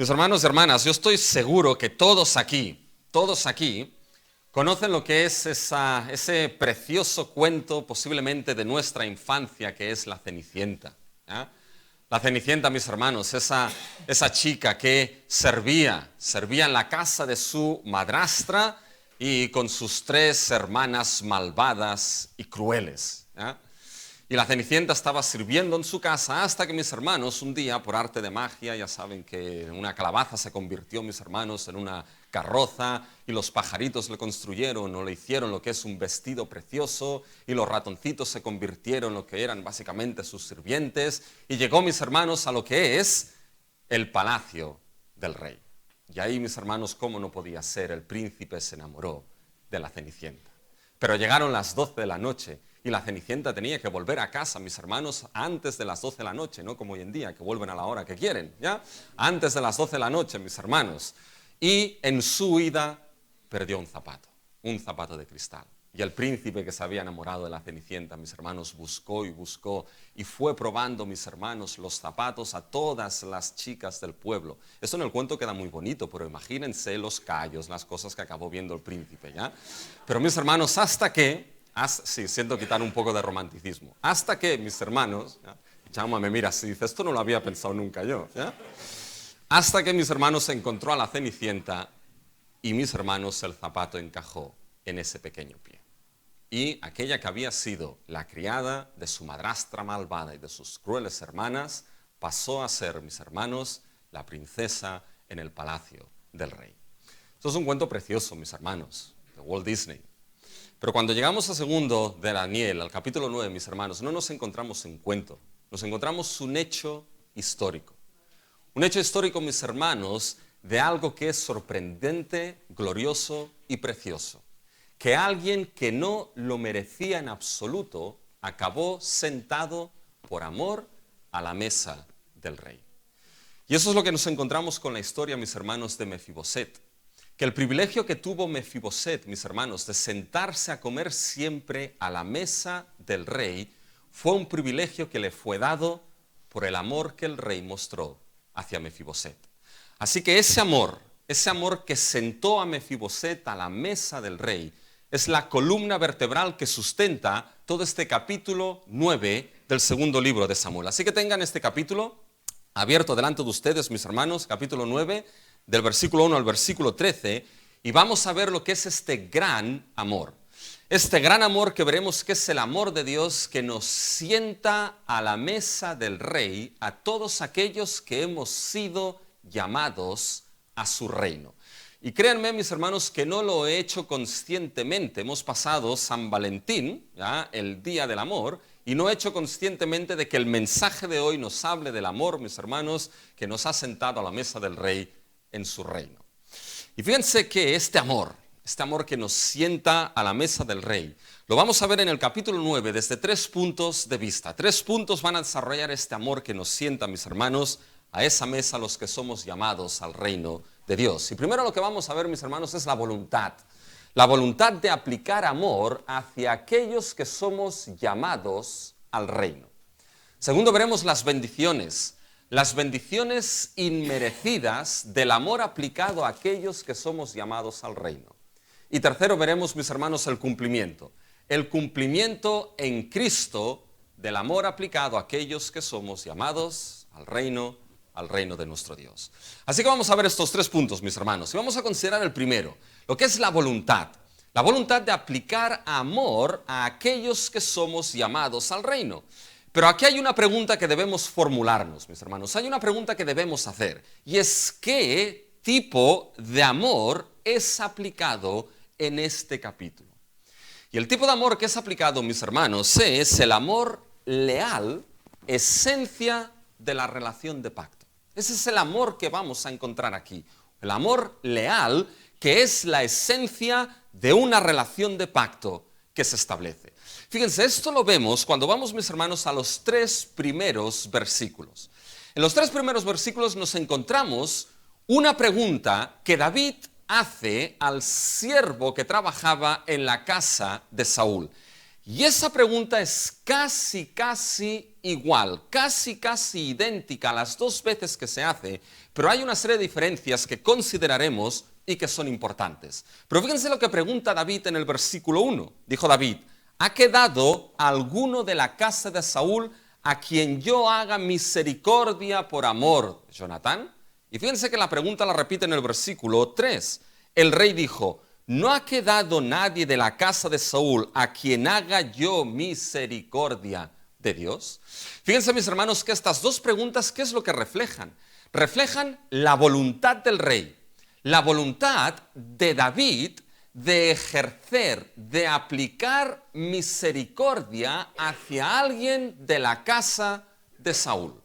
Mis hermanos y hermanas, yo estoy seguro que todos aquí, conocen lo que es ese precioso cuento posiblemente de nuestra infancia que es la Cenicienta. ¿Ya? La Cenicienta, mis hermanos, esa chica que servía en la casa de su madrastra y con sus 3 hermanas malvadas y crueles. ¿Ya? Y la Cenicienta estaba sirviendo en su casa hasta que mis hermanos un día, por arte de magia, ya saben que una calabaza se convirtió, mis hermanos, en una carroza y los pajaritos le construyeron o le hicieron lo que es un vestido precioso y los ratoncitos se convirtieron en lo que eran básicamente sus sirvientes y llegó, mis hermanos, a lo que es el palacio del rey. Y ahí, mis hermanos, ¿cómo no podía ser? El príncipe se enamoró de la Cenicienta. Pero llegaron las 12 de la noche y la Cenicienta tenía que volver a casa, mis hermanos, antes de las 12 de la noche, no como hoy en día, que vuelven a la hora que quieren, ¿ya? Antes de las 12 de la noche, mis hermanos. Y en su huida perdió un zapato de cristal. Y el príncipe que se había enamorado de la Cenicienta, mis hermanos, buscó y fue probando, mis hermanos, los zapatos a todas las chicas del pueblo. Esto en el cuento queda muy bonito, pero imagínense los callos, las cosas que acabó viendo el príncipe, ¿ya? Pero mis hermanos, sí, siento quitar un poco de romanticismo. Hasta que, mis hermanos, Chama me mira así, dice, esto no lo había pensado nunca yo, ¿ya? Hasta que mis hermanos encontró a la Cenicienta y mis hermanos el zapato encajó en ese pequeño pie. Y aquella que había sido la criada de su madrastra malvada y de sus crueles hermanas, pasó a ser, mis hermanos, la princesa en el palacio del rey. Esto es un cuento precioso, mis hermanos, de Walt Disney. Pero cuando llegamos a segundo de Daniel, al capítulo 9, mis hermanos, no nos encontramos en cuento, nos encontramos un hecho histórico. Un hecho histórico, mis hermanos, de algo que es sorprendente, glorioso y precioso. Que alguien que no lo merecía en absoluto acabó sentado por amor a la mesa del rey. Y eso es lo que nos encontramos con la historia, mis hermanos, de Mefiboset. Que el privilegio que tuvo Mefiboset, mis hermanos, de sentarse a comer siempre a la mesa del rey, fue un privilegio que le fue dado por el amor que el rey mostró hacia Mefiboset. Así que ese amor que sentó a Mefiboset a la mesa del rey, es la columna vertebral que sustenta todo este capítulo 9 del segundo libro de Samuel. Así que tengan este capítulo abierto delante de ustedes, mis hermanos, capítulo 9, del versículo 1 al versículo 13, y vamos a ver lo que es este gran amor. Este gran amor que veremos que es el amor de Dios que nos sienta a la mesa del rey a todos aquellos que hemos sido llamados a su reino. Y créanme, mis hermanos, que no lo he hecho conscientemente. Hemos pasado San Valentín, ¿ya?, el Día del Amor, y no he hecho conscientemente de que el mensaje de hoy nos hable del amor, mis hermanos, que nos ha sentado a la mesa del rey en su reino. Y fíjense que este amor que nos sienta a la mesa del rey, lo vamos a ver en el capítulo 9 desde 3 puntos de vista. 3 puntos van a desarrollar este amor que nos sienta, mis hermanos, a esa mesa los que somos llamados al reino de Dios. Y primero lo que vamos a ver, mis hermanos, es la voluntad de aplicar amor hacia aquellos que somos llamados al reino. Segundo, veremos las bendiciones inmerecidas del amor aplicado a aquellos que somos llamados al reino. Y tercero, veremos, mis hermanos, el cumplimiento en Cristo del amor aplicado a aquellos que somos llamados al reino de nuestro Dios. Así que vamos a ver estos 3 puntos, mis hermanos, y vamos a considerar el primero, lo que es la voluntad de aplicar amor a aquellos que somos llamados al reino. Pero aquí hay una pregunta que debemos formularnos, mis hermanos, hay una pregunta que debemos hacer, y es ¿qué tipo de amor es aplicado en este capítulo? Y el tipo de amor que es aplicado, mis hermanos, es el amor leal, esencia de la relación de pacto. Ese es el amor que vamos a encontrar aquí. El amor leal, que es la esencia de una relación de pacto que se establece. Fíjense, esto lo vemos cuando vamos, mis hermanos, a los 3 primeros versículos. En los 3 primeros versículos nos encontramos una pregunta que David hace al siervo que trabajaba en la casa de Saúl. Y esa pregunta es casi igual, casi idéntica las dos veces que se hace, pero hay una serie de diferencias que consideraremos y que son importantes. Pero fíjense lo que pregunta David en el versículo 1. Dijo David: ¿ha quedado alguno de la casa de Saúl a quien yo haga misericordia por amor de Jonatán? Y fíjense que la pregunta la repite en el versículo 3. El rey dijo: ¿no ha quedado nadie de la casa de Saúl a quien haga yo misericordia de Dios? Fíjense, mis hermanos, que estas dos preguntas, ¿qué es lo que reflejan? Reflejan la voluntad del rey, la voluntad de David de ejercer, de aplicar misericordia hacia alguien de la casa de Saúl.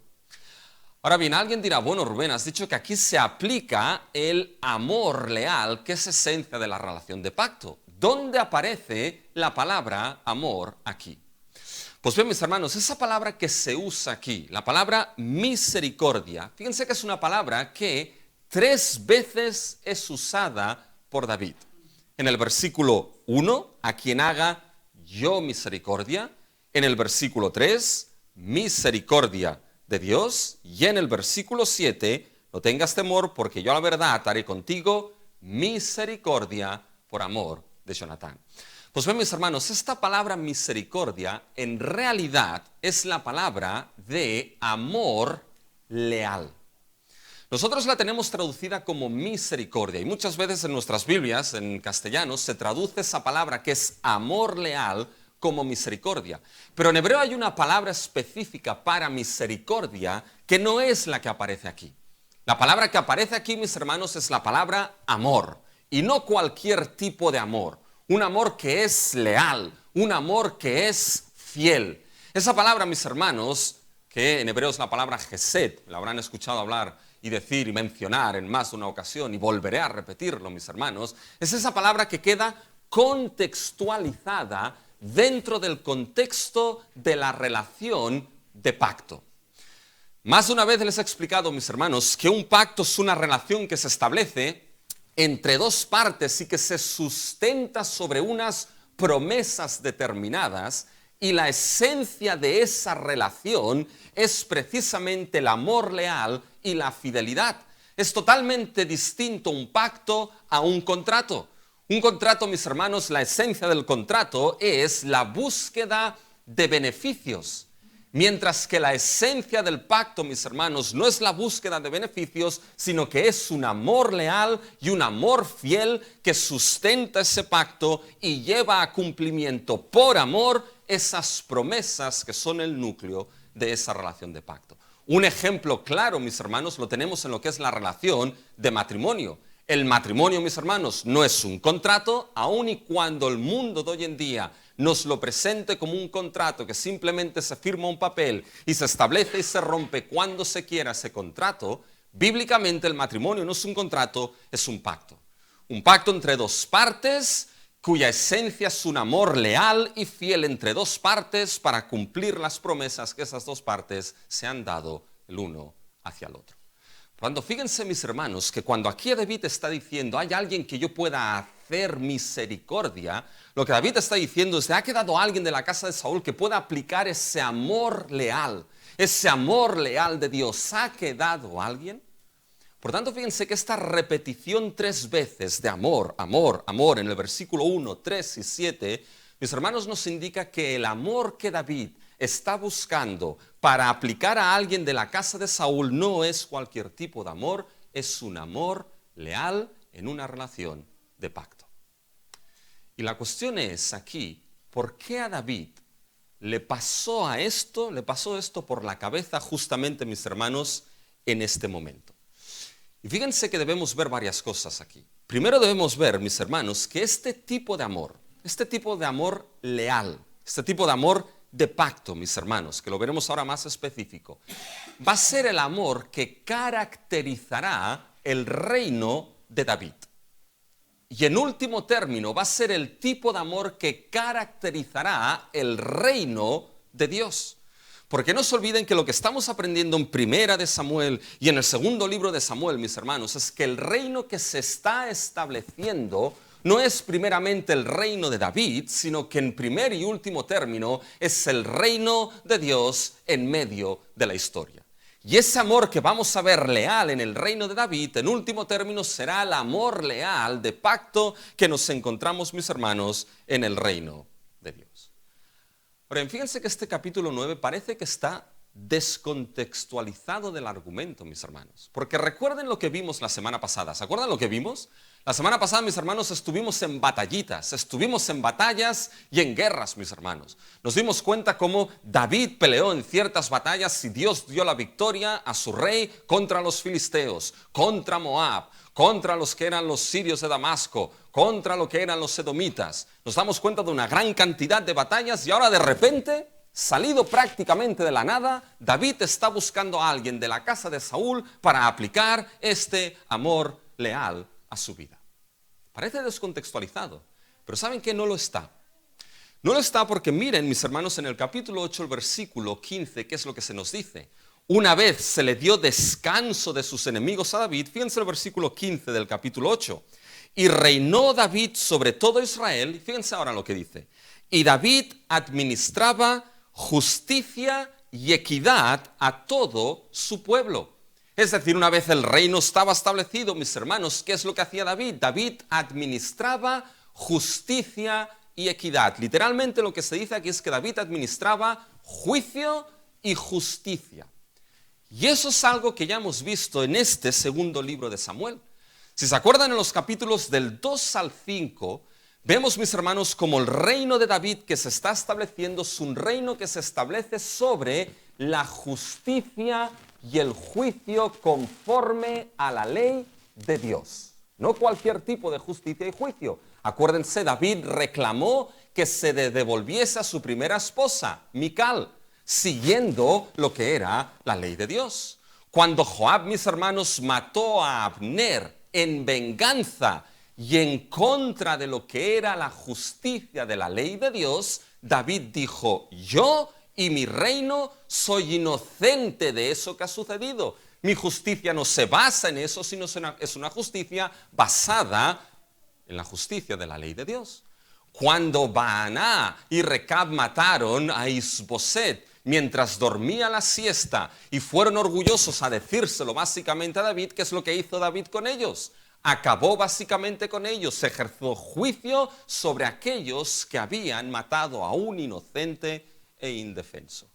Ahora bien, alguien dirá: bueno, Rubén, has dicho que aquí se aplica el amor leal, que es esencia de la relación de pacto. ¿Dónde aparece la palabra amor aquí? Pues bien, mis hermanos, esa palabra que se usa aquí, la palabra misericordia, fíjense que es una palabra que 3 veces es usada por David. En el versículo 1, a quien haga yo misericordia. En el versículo 3, misericordia de Dios. Y en el versículo 7, no tengas temor, porque yo a la verdad haré contigo misericordia por amor de Jonatán. Pues bien, mis hermanos, esta palabra misericordia en realidad es la palabra de amor leal. Nosotros la tenemos traducida como misericordia y muchas veces en nuestras Biblias, en castellano, se traduce esa palabra que es amor leal como misericordia. Pero en hebreo hay una palabra específica para misericordia que no es la que aparece aquí. La palabra que aparece aquí, mis hermanos, es la palabra amor, y no cualquier tipo de amor. Un amor que es leal, un amor que es fiel. Esa palabra, mis hermanos, que en hebreo es la palabra Hesed, la habrán escuchado hablar y decir y mencionar en más de una ocasión, y volveré a repetirlo, mis hermanos, es esa palabra que queda contextualizada dentro del contexto de la relación de pacto. Más de una vez les he explicado, mis hermanos, que un pacto es una relación que se establece entre dos partes y que se sustenta sobre unas promesas determinadas, y la esencia de esa relación es precisamente el amor leal y la fidelidad. Es totalmente distinto un pacto a un contrato. Un contrato, mis hermanos, la esencia del contrato es la búsqueda de beneficios. Mientras que la esencia del pacto, mis hermanos, no es la búsqueda de beneficios, sino que es un amor leal y un amor fiel que sustenta ese pacto y lleva a cumplimiento por amor esas promesas que son el núcleo de esa relación de pacto. Un ejemplo claro, mis hermanos, lo tenemos en lo que es la relación de matrimonio. El matrimonio, mis hermanos, no es un contrato, aun y cuando el mundo de hoy en día nos lo presente como un contrato que simplemente se firma un papel y se establece y se rompe cuando se quiera ese contrato. Bíblicamente el matrimonio no es un contrato, es un pacto. Un pacto entre dos partes cuya esencia es un amor leal y fiel entre dos partes para cumplir las promesas que esas dos partes se han dado el uno hacia el otro. Cuando fíjense, mis hermanos, que cuando aquí David está diciendo hay alguien que yo pueda hacer misericordia, lo que David está diciendo es: ¿ha quedado alguien de la casa de Saúl que pueda aplicar ese amor leal de Dios? ¿Ha quedado alguien? Por tanto, fíjense que esta repetición 3 veces de amor, amor, amor en el versículo 1, 3 y 7, mis hermanos, nos indica que el amor que David está buscando para aplicar a alguien de la casa de Saúl no es cualquier tipo de amor, es un amor leal en una relación de pacto. Y la cuestión es aquí, ¿por qué a David le pasó esto por la cabeza justamente, mis hermanos, en este momento? Y fíjense que debemos ver varias cosas aquí. Primero debemos ver, mis hermanos, que este tipo de amor leal, este tipo de amor de pacto, mis hermanos, que lo veremos ahora más específico, va a ser el amor que caracterizará el reino de David. Y en último término, va a ser el tipo de amor que caracterizará el reino de Dios. Porque no se olviden que lo que estamos aprendiendo en Primera de Samuel y en el segundo libro de Samuel, mis hermanos, es que el reino que se está estableciendo no es primeramente el reino de David, sino que en primer y último término es el reino de Dios en medio de la historia. Y ese amor que vamos a ver leal en el reino de David, en último término, será el amor leal de pacto que nos encontramos, mis hermanos, en el reino de Dios. Ahora, fíjense que este capítulo 9 parece que está descontextualizado del argumento, mis hermanos. Porque recuerden lo que vimos la semana pasada. ¿Se acuerdan lo que vimos? La semana pasada, mis hermanos, estuvimos en batallitas, estuvimos en batallas y en guerras, mis hermanos. Nos dimos cuenta cómo David peleó en ciertas batallas y Dios dio la victoria a su rey contra los filisteos, contra Moab, contra los que eran los sirios de Damasco, contra lo que eran los edomitas. Nos damos cuenta de una gran cantidad de batallas y ahora de repente, salido prácticamente de la nada, David está buscando a alguien de la casa de Saúl para aplicar este amor leal a su vida. Parece descontextualizado, pero ¿saben qué? No lo está. No lo está porque miren, mis hermanos, en el capítulo 8, el versículo 15, ¿qué es lo que se nos dice? Una vez se le dio descanso de sus enemigos a David, fíjense el versículo 15 del capítulo 8. Y reinó David sobre todo Israel, fíjense ahora lo que dice. Y David administraba justicia y equidad a todo su pueblo. Es decir, una vez el reino estaba establecido, mis hermanos, ¿qué es lo que hacía David? David administraba justicia y equidad. Literalmente lo que se dice aquí es que David administraba juicio y justicia. Y eso es algo que ya hemos visto en este segundo libro de Samuel. Si se acuerdan, en los capítulos del 2 al 5, vemos, mis hermanos, como el reino de David que se está estableciendo es un reino que se establece sobre la justicia y el juicio conforme a la ley de Dios. No cualquier tipo de justicia y juicio. Acuérdense, David reclamó que se le devolviese a su primera esposa, Mical, siguiendo lo que era la ley de Dios. Cuando Joab, mis hermanos, mató a Abner en venganza y en contra de lo que era la justicia de la ley de Dios, David dijo: yo y mi reino soy inocente de eso que ha sucedido. Mi justicia no se basa en eso, sino es una justicia basada en la justicia de la ley de Dios. Cuando Baaná y Recab mataron a Isboset mientras dormía la siesta y fueron orgullosos a decírselo básicamente a David, ¿qué es lo que hizo David con ellos? Acabó básicamente con ellos, ejerció juicio sobre aquellos que habían matado a un inocente e indefenso.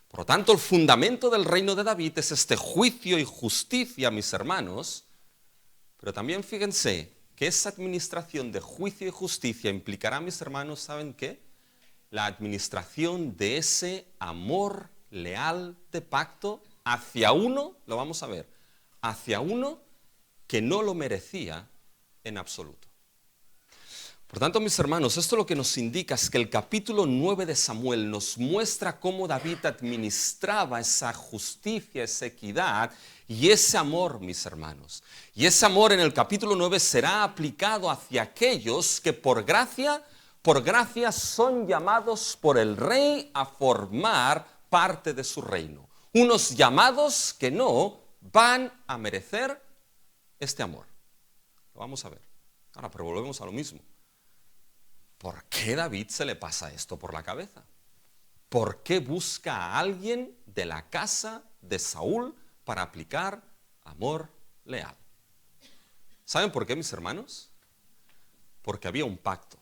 Por lo tanto, el fundamento del reino de David es este juicio y justicia, mis hermanos, pero también fíjense que esa administración de juicio y justicia implicará, mis hermanos, ¿saben qué? La administración de ese amor leal de pacto hacia uno, lo vamos a ver, hacia uno que no lo merecía en absoluto. Por tanto, mis hermanos, esto lo que nos indica es que el capítulo 9 de Samuel nos muestra cómo David administraba esa justicia, esa equidad y ese amor, mis hermanos. Y ese amor en el capítulo 9 será aplicado hacia aquellos que por gracia son llamados por el rey a formar parte de su reino. Unos llamados que no van a merecer este amor. Lo vamos a ver. Ahora, pero volvemos a lo mismo. ¿Por qué David se le pasa esto por la cabeza? ¿Por qué busca a alguien de la casa de Saúl para aplicar amor leal? ¿Saben por qué, mis hermanos? Porque había un pacto.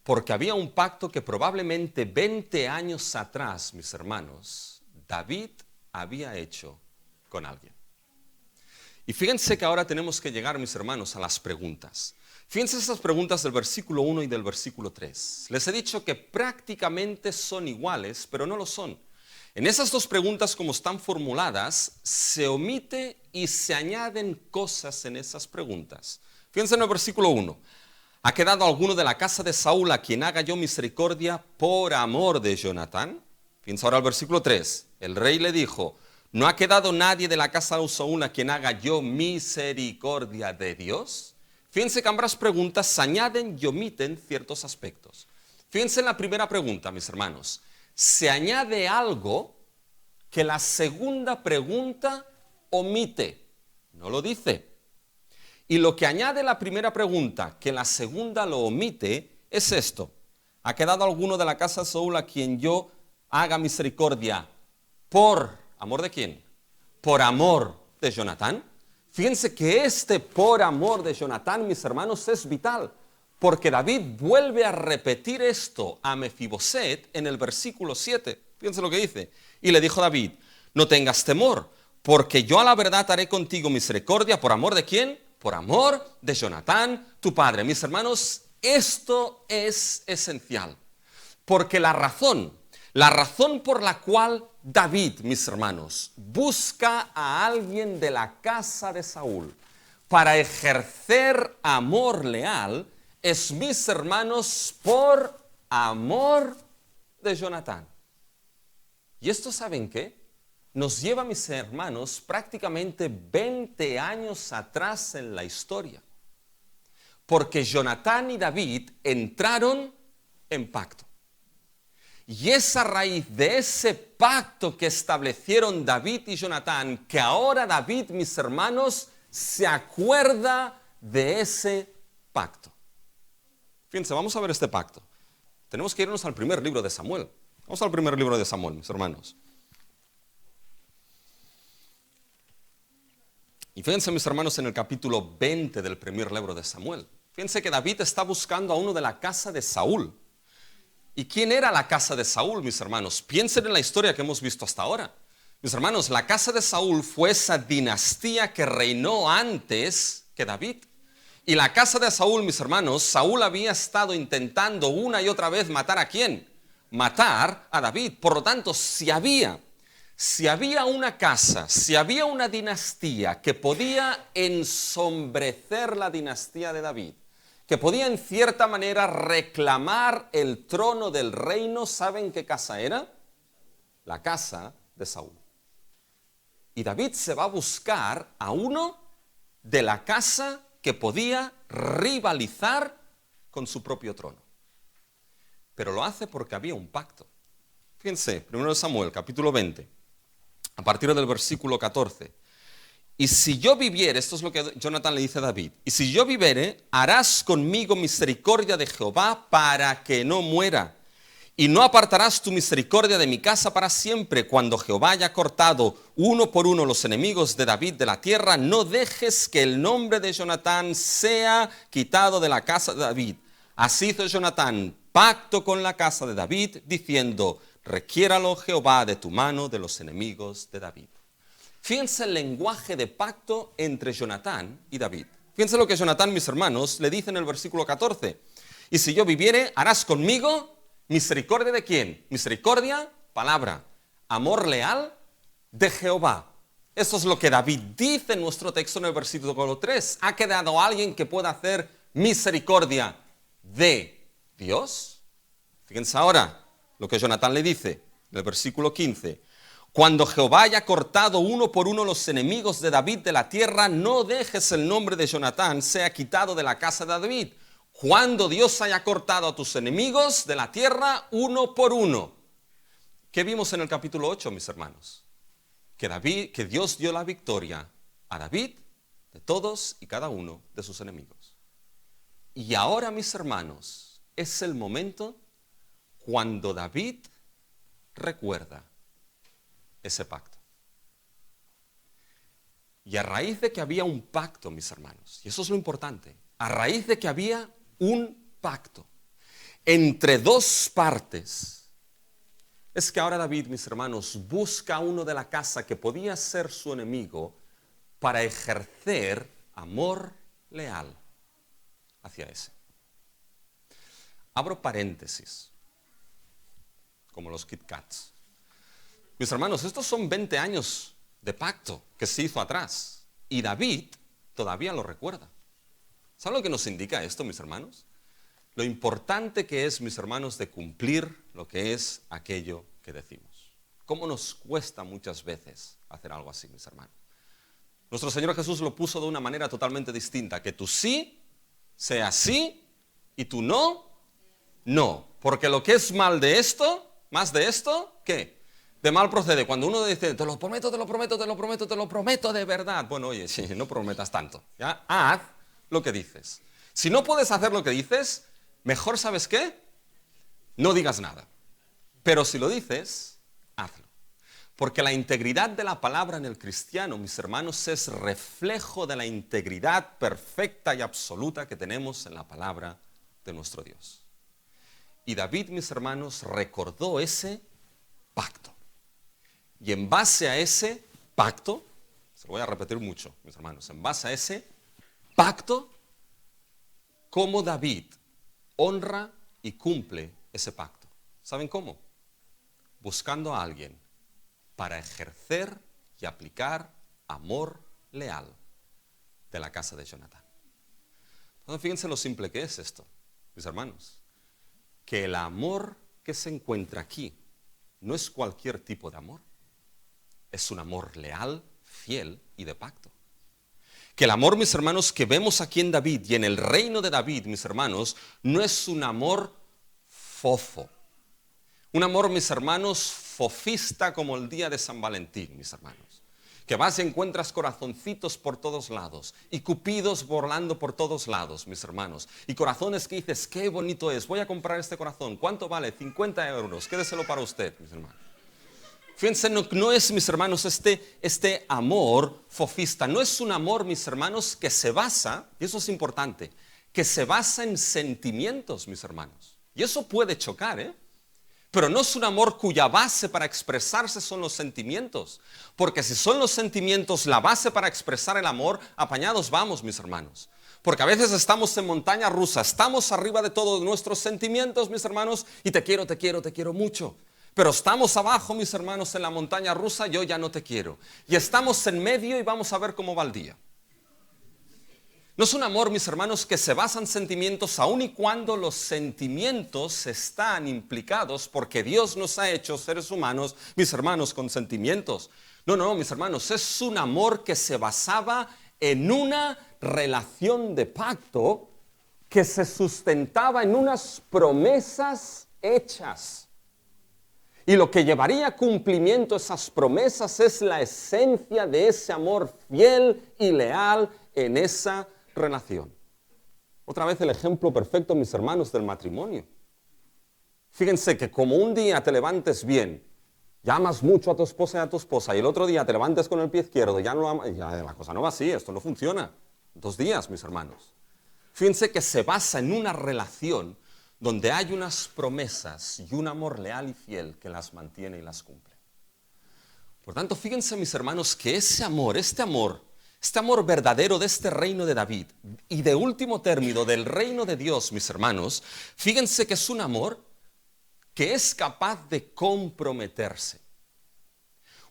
Porque había un pacto que probablemente 20 años atrás, mis hermanos, David había hecho con alguien. Y fíjense que ahora tenemos que llegar, mis hermanos, a las preguntas. Fíjense esas preguntas del versículo 1 y del versículo 3. Les he dicho que prácticamente son iguales, pero no lo son. En esas dos preguntas, como están formuladas, se omite y se añaden cosas en esas preguntas. Fíjense en el versículo 1. ¿Ha quedado alguno de la casa de Saúl a quien haga yo misericordia por amor de Jonatán? Fíjense ahora el versículo 3. El rey le dijo: ¿no ha quedado nadie de la casa de Saúl a quien haga yo misericordia de Dios? Fíjense que ambas preguntas añaden y omiten ciertos aspectos. Fíjense en la primera pregunta, mis hermanos. Se añade algo que la segunda pregunta omite. No lo dice. Y lo que añade la primera pregunta, que la segunda lo omite, es esto. ¿Ha quedado alguno de la casa de Saúl a quien yo haga misericordia? ¿Por amor de quién? Por amor de Jonatán. Fíjense que por amor de Jonatán, mis hermanos, es vital. Porque David vuelve a repetir esto a Mefiboset en el versículo 7. Fíjense lo que dice. Y le dijo David, no tengas temor, porque yo a la verdad haré contigo misericordia. ¿Por amor de quién? Por amor de Jonatán, tu padre. Mis hermanos, esto es esencial. Porque la razón por la cual David, mis hermanos, busca a alguien de la casa de Saúl para ejercer amor leal, es, mis hermanos, por amor de Jonatán. ¿Y esto saben qué? Nos lleva, mis hermanos, prácticamente 20 años atrás en la historia. Porque Jonatán y David entraron en pacto. Y es a raíz de ese pacto que establecieron David y Jonatán, que ahora David, mis hermanos, se acuerda de ese pacto. Fíjense, vamos a ver este pacto. Tenemos que irnos al primer libro de Samuel. Vamos al primer libro de Samuel, mis hermanos. Y fíjense, mis hermanos, en el capítulo 20 del primer libro de Samuel. Fíjense que David está buscando a uno de la casa de Saúl. ¿Y quién era la casa de Saúl, mis hermanos? Piensen en la historia que hemos visto hasta ahora. Mis hermanos, la casa de Saúl fue esa dinastía que reinó antes que David. Y la casa de Saúl, mis hermanos, Saúl había estado intentando una y otra vez matar ¿a quién? Matar a David. Por lo tanto, si había una casa, si había una dinastía que podía ensombrecer la dinastía de David, que podía en cierta manera reclamar el trono del reino, ¿saben qué casa era? La casa de Saúl. Y David se va a buscar a uno de la casa que podía rivalizar con su propio trono. Pero lo hace porque había un pacto. Fíjense, 1 Samuel, capítulo 20, a partir del versículo 14. Y si yo viviere, esto es lo que Jonatán le dice a David, y si yo viviere, harás conmigo misericordia de Jehová para que no muera. Y no apartarás tu misericordia de mi casa para siempre. Cuando Jehová haya cortado uno por uno los enemigos de David de la tierra, no dejes que el nombre de Jonatán sea quitado de la casa de David. Así hizo Jonatán pacto con la casa de David, diciendo, requiéralo Jehová de tu mano de los enemigos de David. Fíjense el lenguaje de pacto entre Jonatán y David. Fíjense lo que Jonatán, mis hermanos, le dice en el versículo 14. Y si yo viviere, harás conmigo misericordia de quién? Misericordia, palabra. Amor leal de Jehová. Esto es lo que David dice en nuestro texto en el versículo 3. ¿Ha quedado alguien que pueda hacer misericordia de Dios? Fíjense ahora lo que Jonatán le dice en el versículo 15. Cuando Jehová haya cortado uno por uno los enemigos de David de la tierra, no dejes el nombre de Jonatán sea quitado de la casa de David. Cuando Dios haya cortado a tus enemigos de la tierra uno por uno. ¿Qué vimos en el capítulo 8, mis hermanos? Que Dios dio la victoria a David de todos y cada uno de sus enemigos. Y ahora, mis hermanos, es el momento cuando David recuerda ese pacto. Y a raíz de que había un pacto, mis hermanos, y eso es lo importante, a raíz de que había un pacto entre dos partes, es que ahora David, mis hermanos, busca a uno de la casa que podía ser su enemigo para ejercer amor leal hacia ese. Abro paréntesis, como los Kit Kats. Mis hermanos, estos son 20 años de pacto que se hizo atrás y David todavía lo recuerda. ¿Saben lo que nos indica esto, mis hermanos? Lo importante que es, mis hermanos, de cumplir lo que es aquello que decimos. ¿Cómo nos cuesta muchas veces hacer algo así, mis hermanos? Nuestro Señor Jesús lo puso de una manera totalmente distinta, que tu sí sea sí y tu no, no. Porque lo que es mal de esto, más de esto, ¿qué? De mal procede. Cuando uno dice, te lo prometo, te lo prometo, te lo prometo, te lo prometo de verdad. Bueno, oye, sí, no prometas tanto. ¿Ya? Haz lo que dices. Si no puedes hacer lo que dices, mejor, ¿sabes qué? No digas nada. Pero si lo dices, hazlo. Porque la integridad de la palabra en el cristiano, mis hermanos, es reflejo de la integridad perfecta y absoluta que tenemos en la palabra de nuestro Dios. Y David, mis hermanos, recordó ese pacto. Y en base a ese pacto, se lo voy a repetir mucho, mis hermanos, en base a ese pacto, cómo David honra y cumple ese pacto. ¿Saben cómo? Buscando a alguien para ejercer y aplicar amor leal de la casa de Jonatán. Entonces, fíjense lo simple que es esto, mis hermanos. Que el amor que se encuentra aquí no es cualquier tipo de amor. Es un amor leal, fiel y de pacto. Que el amor, mis hermanos, que vemos aquí en David y en el reino de David, mis hermanos, no es un amor fofo. Un amor, mis hermanos, fofista como el día de San Valentín, mis hermanos. Que vas y encuentras corazoncitos por todos lados y cupidos volando por todos lados, mis hermanos. Y corazones que dices, qué bonito es, voy a comprar este corazón. ¿Cuánto vale? 50 euros, quédeselo para usted, mis hermanos. Fíjense, no es, mis hermanos, este amor fofista. No es un amor, mis hermanos, que se basa, y eso es importante, que se basa en sentimientos, mis hermanos. Y eso puede chocar, ¿eh? Pero no es un amor cuya base para expresarse son los sentimientos. Porque si son los sentimientos la base para expresar el amor, apañados vamos, mis hermanos. Porque a veces estamos en montaña rusa, estamos arriba de todos nuestros sentimientos, mis hermanos, y te quiero mucho. Pero estamos abajo, mis hermanos, en la montaña rusa, yo ya no te quiero. Y estamos en medio y vamos a ver cómo va el día. No es un amor, mis hermanos, que se basa en sentimientos aun y cuando los sentimientos están implicados porque Dios nos ha hecho seres humanos, mis hermanos, con sentimientos. No, mis hermanos, es un amor que se basaba en una relación de pacto que se sustentaba en unas promesas hechas. Y lo que llevaría a cumplimiento esas promesas es la esencia de ese amor fiel y leal en esa relación. Otra vez el ejemplo perfecto, mis hermanos, del matrimonio. Fíjense que como un día te levantes bien, llamas mucho a tu esposa y a tu esposa, y el otro día te levantes con el pie izquierdo, ya la cosa no va así, esto no funciona. 2 días, mis hermanos. Fíjense que se basa en una relación donde hay unas promesas y un amor leal y fiel que las mantiene y las cumple. Por tanto, fíjense, mis hermanos, que ese amor, este amor verdadero de este reino de David y de último término del reino de Dios, mis hermanos, fíjense que es un amor que es capaz de comprometerse.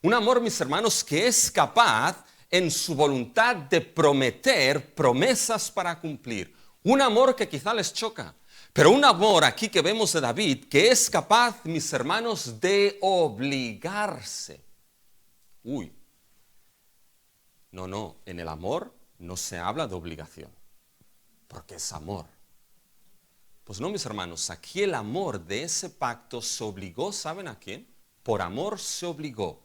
Un amor, mis hermanos, que es capaz en su voluntad de prometer promesas para cumplir. Un amor que quizá les choca, pero un amor aquí que vemos de David que es capaz, mis hermanos, de obligarse. No, en el amor no se habla de obligación, porque es amor. Pues no, mis hermanos, aquí el amor de ese pacto se obligó, ¿saben a quién? Por amor se obligó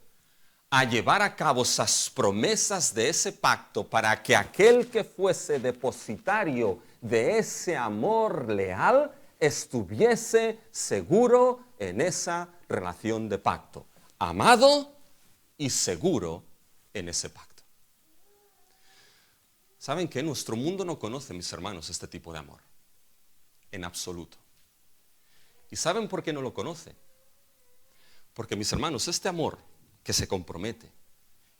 a llevar a cabo esas promesas de ese pacto para que aquel que fuese depositario de ese amor leal estuviese seguro en esa relación de pacto, amado y seguro en ese pacto. ¿Saben qué? Nuestro mundo no conoce, mis hermanos, este tipo de amor. En absoluto. ¿Y saben por qué no lo conoce? Porque, mis hermanos, este amor que se compromete,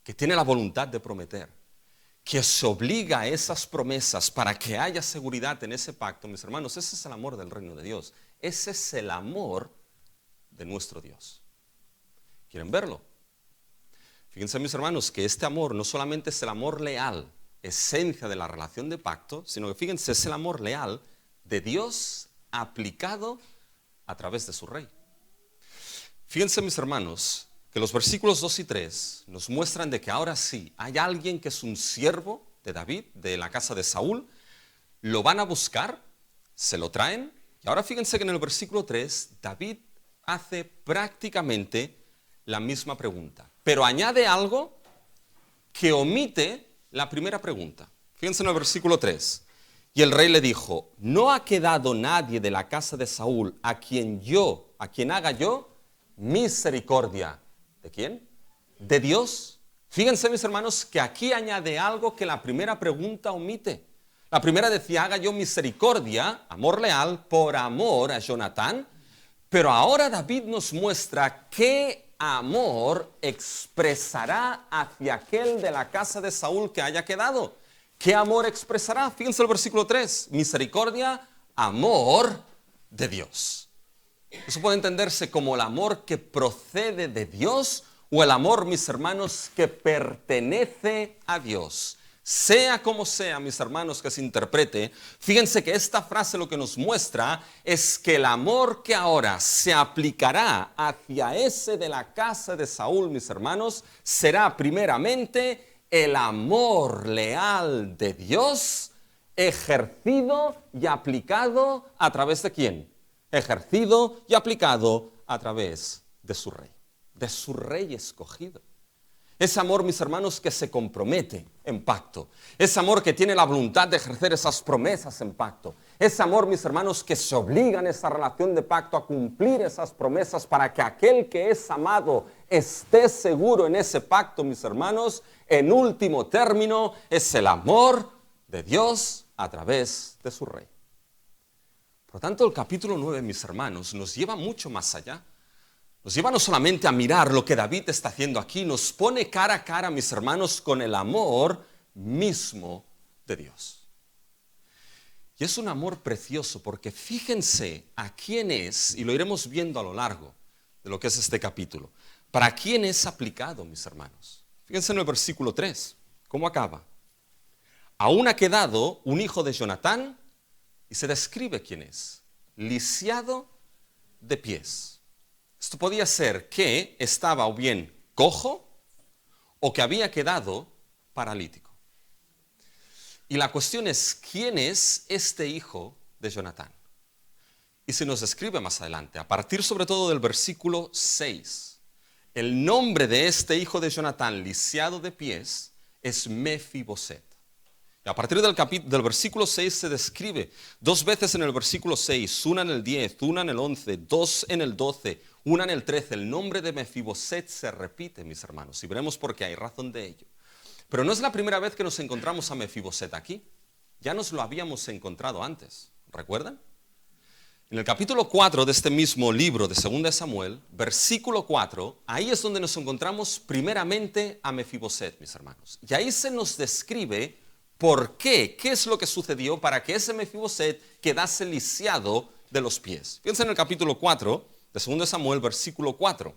que tiene la voluntad de prometer, que se obliga a esas promesas para que haya seguridad en ese pacto, mis hermanos, ese es el amor del reino de Dios. Ese es el amor de nuestro Dios. ¿Quieren verlo? Fíjense, mis hermanos, que este amor no solamente es el amor leal, esencia de la relación de pacto, sino que fíjense, es el amor leal de Dios aplicado a través de su rey. Fíjense, mis hermanos, que los versículos 2 y 3 nos muestran de que ahora sí, hay alguien que es un siervo de David, de la casa de Saúl, lo van a buscar, se lo traen, y ahora fíjense que en el versículo 3, David hace prácticamente la misma pregunta, pero añade algo que omite la primera pregunta. Fíjense en el versículo 3. Y el rey le dijo, no ha quedado nadie de la casa de Saúl a quien haga yo misericordia. ¿De quién? De Dios. Fíjense, mis hermanos, que aquí añade algo que la primera pregunta omite. La primera decía, haga yo misericordia, amor leal, por amor a Jonatán. Pero ahora David nos muestra qué amor expresará hacia aquel de la casa de Saúl que haya quedado. ¿Qué amor expresará? Fíjense el versículo 3. Misericordia, amor de Dios. Eso puede entenderse como el amor que procede de Dios o el amor, mis hermanos, que pertenece a Dios. Sea como sea, mis hermanos, que se interprete, fíjense que esta frase lo que nos muestra es que el amor que ahora se aplicará hacia ese de la casa de Saúl, mis hermanos, será primeramente el amor leal de Dios ejercido y aplicado a través de ¿quién? Ejercido y aplicado a través de su rey escogido. Ese amor, mis hermanos, que se compromete en pacto. Ese amor que tiene la voluntad de ejercer esas promesas en pacto. Ese amor, mis hermanos, que se obliga en esa relación de pacto a cumplir esas promesas para que aquel que es amado esté seguro en ese pacto, mis hermanos. En último término, es el amor de Dios a través de su rey. Por lo tanto, el capítulo 9, mis hermanos, nos lleva mucho más allá. Nos lleva no solamente a mirar lo que David está haciendo aquí, nos pone cara a cara, mis hermanos, con el amor mismo de Dios. Y es un amor precioso porque fíjense a quién es, y lo iremos viendo a lo largo de lo que es este capítulo, para quién es aplicado, mis hermanos. Fíjense en el versículo 3, ¿cómo acaba? Aún ha quedado un hijo de Jonatán, y se describe quién es, lisiado de pies. Esto podía ser que estaba o bien cojo o que había quedado paralítico. Y la cuestión es, ¿quién es este hijo de Jonatán? Y se nos describe más adelante, a partir sobre todo del versículo 6. El nombre de este hijo de Jonatán, lisiado de pies, es Mefiboset. Y a partir del versículo 6 se describe dos veces en el versículo 6, una en el 10, una en el 11, dos en el 12, una en el 13. El nombre de Mefiboset se repite, mis hermanos, y veremos por qué hay razón de ello. Pero no es la primera vez que nos encontramos a Mefiboset aquí. Ya nos lo habíamos encontrado antes, ¿recuerdan? En el capítulo 4 de este mismo libro de 2 Samuel, versículo 4, ahí es donde nos encontramos primeramente a Mefiboset, mis hermanos. Y ahí se nos describe ¿por qué? ¿Qué es lo que sucedió para que ese Mefiboset quedase lisiado de los pies? Fíjense en el capítulo 4 de 2 Samuel, versículo 4.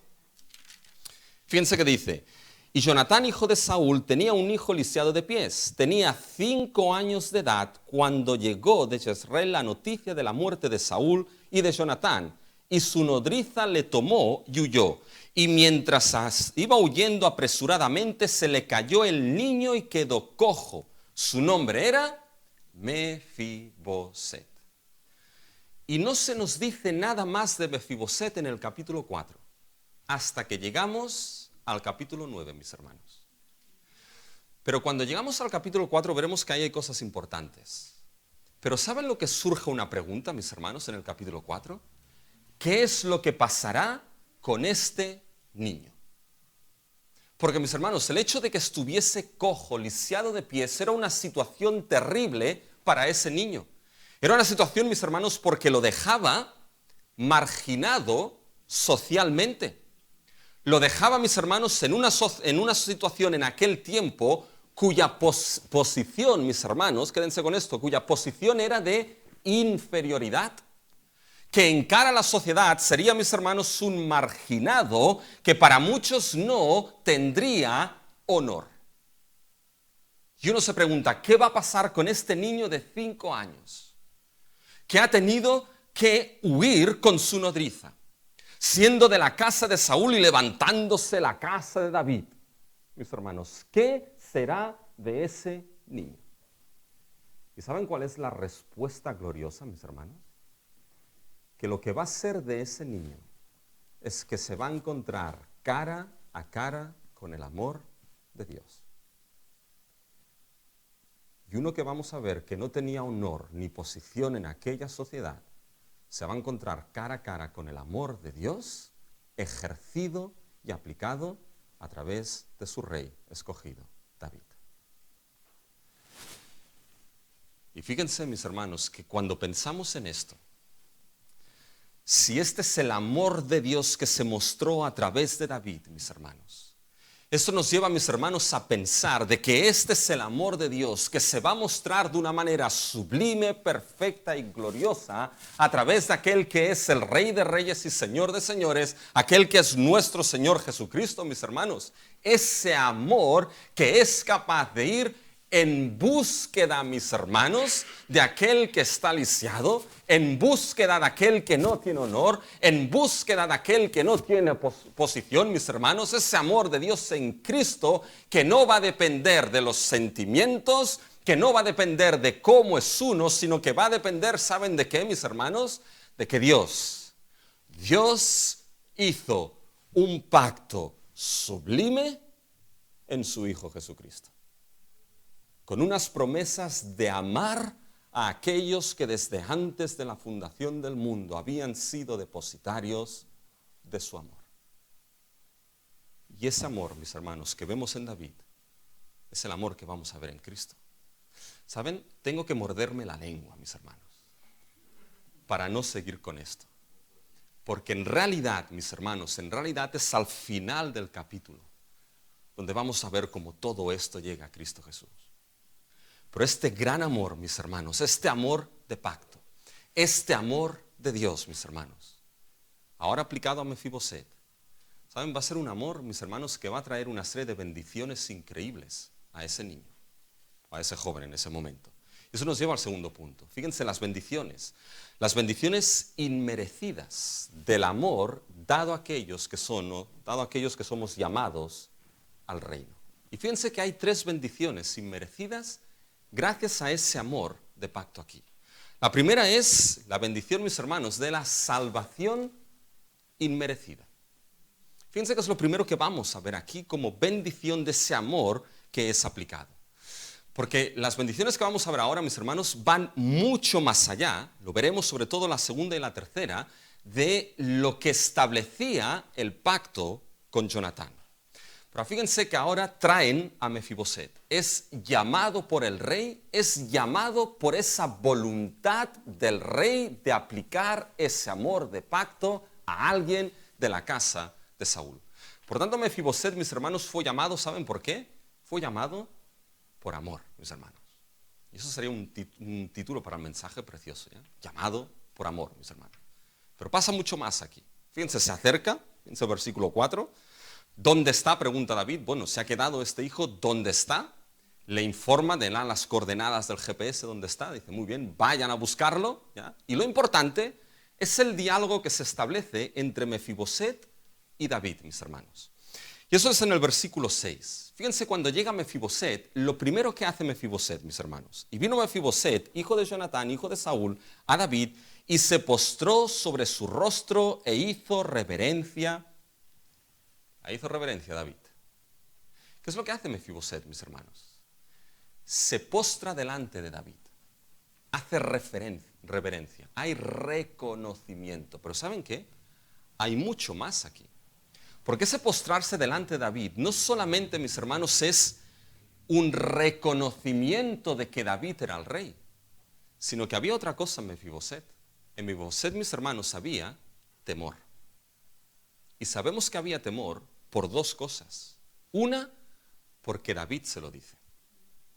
Fíjense que dice, y Jonatán, hijo de Saúl, tenía un hijo lisiado de pies. Tenía 5 años de edad cuando llegó de Jezreel la noticia de la muerte de Saúl y de Jonatán. Y su nodriza le tomó y huyó. Y mientras iba huyendo apresuradamente, se le cayó el niño y quedó cojo. Su nombre era Mefiboset. Y no se nos dice nada más de Mefiboset en el capítulo 4, hasta que llegamos al capítulo 9, mis hermanos. Pero cuando llegamos al capítulo 4 veremos que ahí hay cosas importantes. Pero ¿saben lo que surge una pregunta, mis hermanos, en el capítulo 4? ¿Qué es lo que pasará con este niño? Porque, mis hermanos, el hecho de que estuviese cojo, lisiado de pies, era una situación terrible para ese niño. Era una situación, mis hermanos, porque lo dejaba marginado socialmente. Lo dejaba, mis hermanos, en una situación en aquel tiempo cuya posición, mis hermanos, quédense con esto, cuya posición era de inferioridad. Que en cara a la sociedad sería, mis hermanos, un marginado que para muchos no tendría honor. Y uno se pregunta, ¿qué va a pasar con este niño de 5 años? Que ha tenido que huir con su nodriza, siendo de la casa de Saúl y levantándose la casa de David. Mis hermanos, ¿qué será de ese niño? ¿Y saben cuál es la respuesta gloriosa, mis hermanos? Que lo que va a ser de ese niño es que se va a encontrar cara a cara con el amor de Dios. Y uno que vamos a ver que no tenía honor ni posición en aquella sociedad, se va a encontrar cara a cara con el amor de Dios ejercido y aplicado a través de su rey escogido, David. Y fíjense, mis hermanos, que cuando pensamos en esto, si este es el amor de Dios que se mostró a través de David, mis hermanos, esto nos lleva, mis hermanos, a pensar de que este es el amor de Dios que se va a mostrar de una manera sublime, perfecta y gloriosa a través de aquel que es el Rey de Reyes y Señor de Señores, aquel que es nuestro Señor Jesucristo, mis hermanos. Ese amor que es capaz de ir en búsqueda, mis hermanos, de aquel que está lisiado, en búsqueda de aquel que no tiene honor, en búsqueda de aquel que no tiene posición, mis hermanos, ese amor de Dios en Cristo que no va a depender de los sentimientos, que no va a depender de cómo es uno, sino que va a depender, ¿saben de qué, mis hermanos? De que Dios hizo un pacto sublime en su Hijo Jesucristo, con unas promesas de amar a aquellos que desde antes de la fundación del mundo habían sido depositarios de su amor. Y ese amor, mis hermanos, que vemos en David, es el amor que vamos a ver en Cristo. ¿Saben? Tengo que morderme la lengua, mis hermanos, para no seguir con esto. Porque en realidad, mis hermanos, en realidad es al final del capítulo donde vamos a ver cómo todo esto llega a Cristo Jesús. Pero este gran amor, mis hermanos, este amor de pacto, este amor de Dios, mis hermanos, ahora aplicado a Mefiboset, ¿saben? Va a ser un amor, mis hermanos, que va a traer una serie de bendiciones increíbles a ese niño, a ese joven en ese momento. Eso nos lleva al segundo punto. Fíjense las bendiciones inmerecidas del amor dado a aquellos que somos llamados al reino. Y fíjense que hay 3 bendiciones inmerecidas gracias a ese amor de pacto aquí. La primera es la bendición, mis hermanos, de la salvación inmerecida. Fíjense que es lo primero que vamos a ver aquí como bendición de ese amor que es aplicado. Porque las bendiciones que vamos a ver ahora, mis hermanos, van mucho más allá, lo veremos sobre todo la segunda y la tercera, de lo que establecía el pacto con Jonatán. Pero fíjense que ahora traen a Mefiboset. Es llamado por el rey, es llamado por esa voluntad del rey de aplicar ese amor de pacto a alguien de la casa de Saúl. Por tanto, Mefiboset, mis hermanos, fue llamado, ¿saben por qué? Fue llamado por amor, mis hermanos. Y eso sería un título para el mensaje precioso, ¿ya? Llamado por amor, mis hermanos. Pero pasa mucho más aquí. Fíjense, se acerca, fíjense el versículo 4. ¿Dónde está?, pregunta David. Bueno, ¿se ha quedado este hijo? ¿Dónde está? Le informa de las coordenadas del GPS dónde está. Dice, muy bien, vayan a buscarlo, ¿ya? Y lo importante es el diálogo que se establece entre Mefiboset y David, mis hermanos. Y eso es en el versículo 6. Fíjense, cuando llega Mefiboset, lo primero que hace Mefiboset, mis hermanos. Y vino Mefiboset, hijo de Jonatán, hijo de Saúl, a David, y se postró sobre su rostro e hizo reverencia. Hizo reverencia a David. ¿Qué es lo que hace Mefiboset, mis hermanos? Se postra delante de David. Hace reverencia. Hay reconocimiento. Pero ¿saben qué? Hay mucho más aquí. Porque ese postrarse delante de David no solamente, mis hermanos, es un reconocimiento de que David era el rey, sino que había otra cosa en Mefiboset. En Mefiboset, mis hermanos, había temor. Y sabemos que había temor por 2 cosas. Una, porque David se lo dice.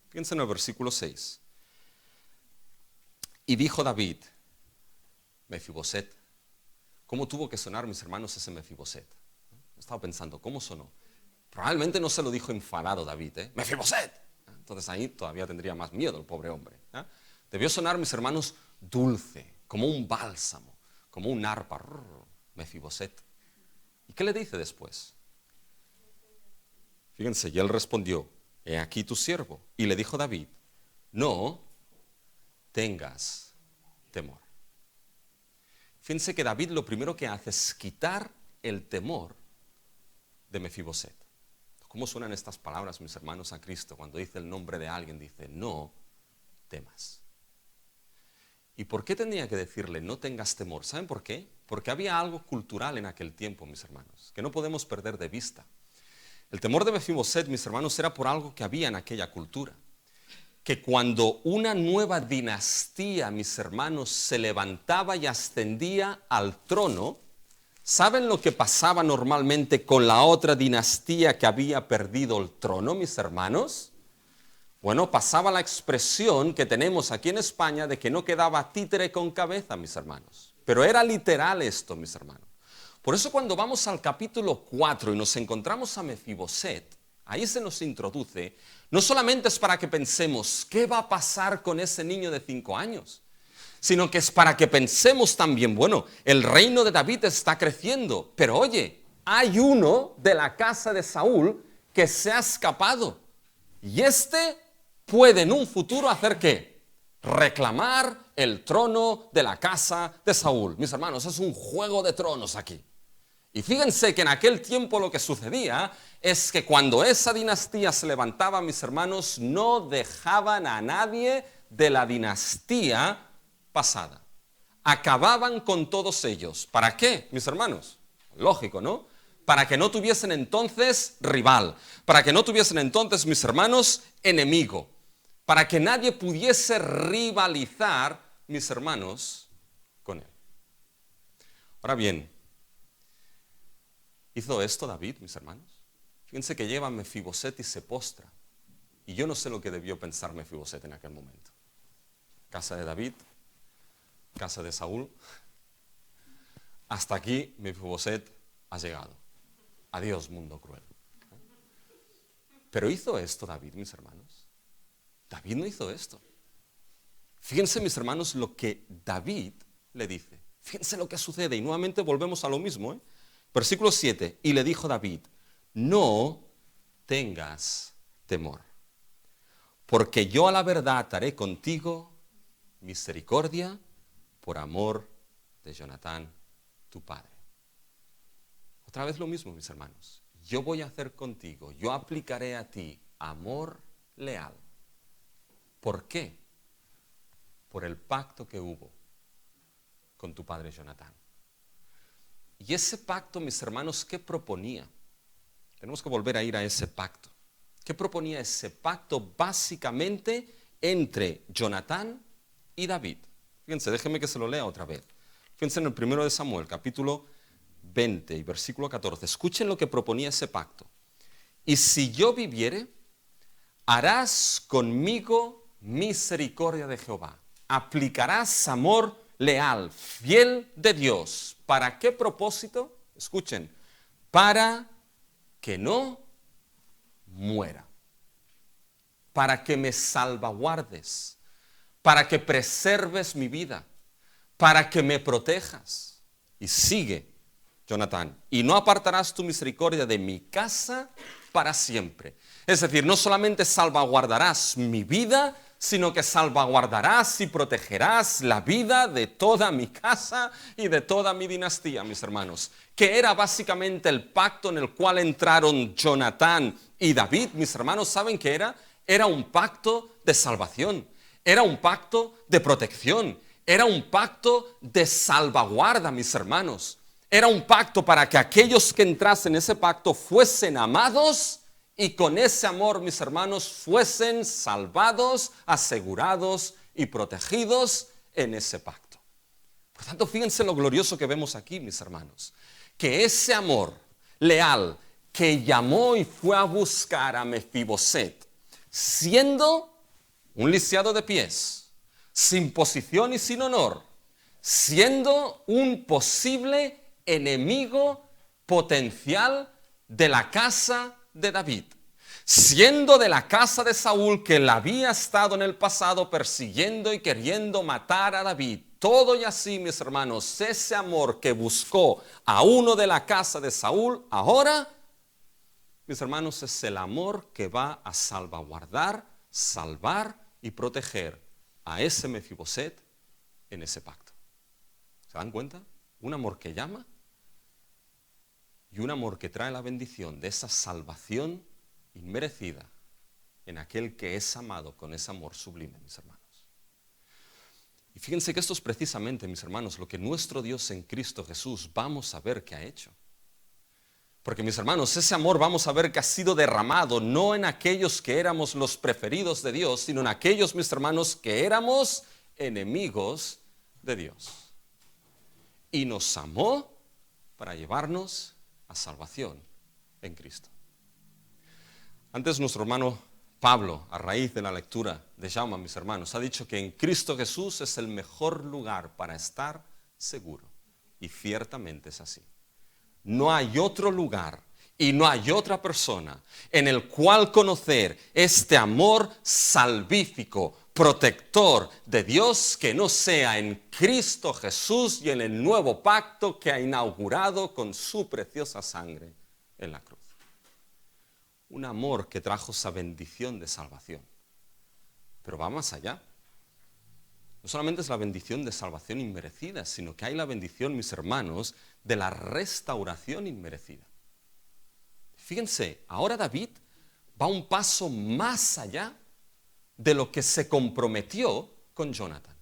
Fíjense en el versículo 6. Y dijo David, Mefiboset. ¿Cómo tuvo que sonar, mis hermanos, ese Mefiboset? Estaba pensando, ¿cómo sonó? Probablemente no se lo dijo enfadado David, Mefiboset. Entonces ahí todavía tendría más miedo el pobre hombre. Debió sonar, mis hermanos, dulce, como un bálsamo, como un arpa. Mefiboset. ¿Y qué le dice después? Fíjense, y él respondió, he aquí tu siervo. Y le dijo David, no tengas temor. Fíjense que David lo primero que hace es quitar el temor de Mefiboset. ¿Cómo suenan estas palabras, mis hermanos, a Cristo? Cuando dice el nombre de alguien, dice, no temas. ¿Y por qué tenía que decirle no tengas temor? ¿Saben por qué? Porque había algo cultural en aquel tiempo, mis hermanos, que no podemos perder de vista. El temor de Mefiboset, mis hermanos, era por algo que había en aquella cultura. Que cuando una nueva dinastía, mis hermanos, se levantaba y ascendía al trono, ¿saben lo que pasaba normalmente con la otra dinastía que había perdido el trono, mis hermanos? Bueno, pasaba la expresión que tenemos aquí en España de que no quedaba títere con cabeza, mis hermanos. Pero era literal esto, mis hermanos. Por eso cuando vamos al capítulo 4 y nos encontramos a Mefiboset, ahí se nos introduce, no solamente es para que pensemos qué va a pasar con ese niño de 5 años, sino que es para que pensemos también, bueno, el reino de David está creciendo, pero oye, hay uno de la casa de Saúl que se ha escapado. Y este puede en un futuro hacer ¿qué? Reclamar el trono de la casa de Saúl. Mis hermanos, es un juego de tronos aquí. Y fíjense que en aquel tiempo lo que sucedía es que cuando esa dinastía se levantaba, mis hermanos, no dejaban a nadie de la dinastía pasada. Acababan con todos ellos. ¿Para qué, mis hermanos? Lógico, ¿no? Para que no tuviesen entonces rival, para que no tuviesen entonces, mis hermanos, enemigo, para que nadie pudiese rivalizar, mis hermanos, con él. Ahora bien, ¿hizo esto David, mis hermanos? Fíjense que lleva a Mefiboset y se postra. Y yo no sé lo que debió pensar Mefiboset en aquel momento. Casa de David, casa de Saúl. Hasta aquí Mefiboset ha llegado. Adiós, mundo cruel. Pero ¿hizo esto David, mis hermanos? David no hizo esto. Fíjense, mis hermanos, lo que David le dice. Fíjense lo que sucede. Y nuevamente volvemos a lo mismo, Versículo 7. Y le dijo David, no tengas temor, porque yo a la verdad haré contigo misericordia por amor de Jonatán, tu padre. Otra vez lo mismo, mis hermanos. Yo voy a hacer contigo, yo aplicaré a ti amor leal. ¿Por qué? Por el pacto que hubo con tu padre Jonatán. Y ese pacto, mis hermanos, ¿qué proponía? Tenemos que volver a ir a ese pacto. ¿Qué proponía ese pacto básicamente entre Jonatán y David? Fíjense, déjenme que se lo lea otra vez. Fíjense en el 1 de Samuel, capítulo 20 y versículo 14. Escuchen lo que proponía ese pacto. Y si yo viviere, harás conmigo misericordia de Jehová. Aplicarás amor leal, fiel de Dios. ¿Para qué propósito? Escuchen, para que no muera, para que me salvaguardes, para que preserves mi vida, para que me protejas. Y sigue, Jonatán, y no apartarás tu misericordia de mi casa para siempre. Es decir, no solamente salvaguardarás mi vida, sino que salvaguardarás y protegerás la vida de toda mi casa y de toda mi dinastía, mis hermanos. Que era básicamente el pacto en el cual entraron Jonatán y David, mis hermanos, ¿saben qué era? Era un pacto de salvación, era un pacto de protección, era un pacto de salvaguarda, mis hermanos. Era un pacto para que aquellos que entrasen en ese pacto fuesen amados y con ese amor, mis hermanos, fuesen salvados, asegurados y protegidos en ese pacto. Por tanto, fíjense lo glorioso que vemos aquí, mis hermanos. Que ese amor leal que llamó y fue a buscar a Mefiboset, siendo un lisiado de pies, sin posición y sin honor, siendo un posible enemigo potencial de la casa de David, siendo de la casa de Saúl, que la había estado en el pasado persiguiendo y queriendo matar a David. Todo y así, mis hermanos, ese amor que buscó a uno de la casa de Saúl, ahora, mis hermanos, es el amor que va a salvaguardar, salvar y proteger a ese Mefiboset en ese pacto. ¿Se dan cuenta? Un amor que llama y un amor que trae la bendición de esa salvación inmerecida en aquel que es amado con ese amor sublime, mis hermanos. Y fíjense que esto es precisamente, mis hermanos, lo que nuestro Dios en Cristo Jesús vamos a ver que ha hecho. Porque, mis hermanos, ese amor vamos a ver que ha sido derramado no en aquellos que éramos los preferidos de Dios, sino en aquellos, mis hermanos, que éramos enemigos de Dios. Y nos amó para llevarnos a salvación en Cristo. Antes nuestro hermano Pablo, a raíz de la lectura de Jaume, mis hermanos, ha dicho que en Cristo Jesús es el mejor lugar para estar seguro. Y ciertamente es así. No hay otro lugar y no hay otra persona en el cual conocer este amor salvífico, protector de Dios, que no sea en Cristo Jesús y en el nuevo pacto que ha inaugurado con su preciosa sangre en la cruz. Un amor que trajo esa bendición de salvación. Pero va más allá. No solamente es la bendición de salvación inmerecida, sino que hay la bendición, mis hermanos, de la restauración inmerecida. Fíjense, ahora David va un paso más allá de lo que se comprometió con Jonathan.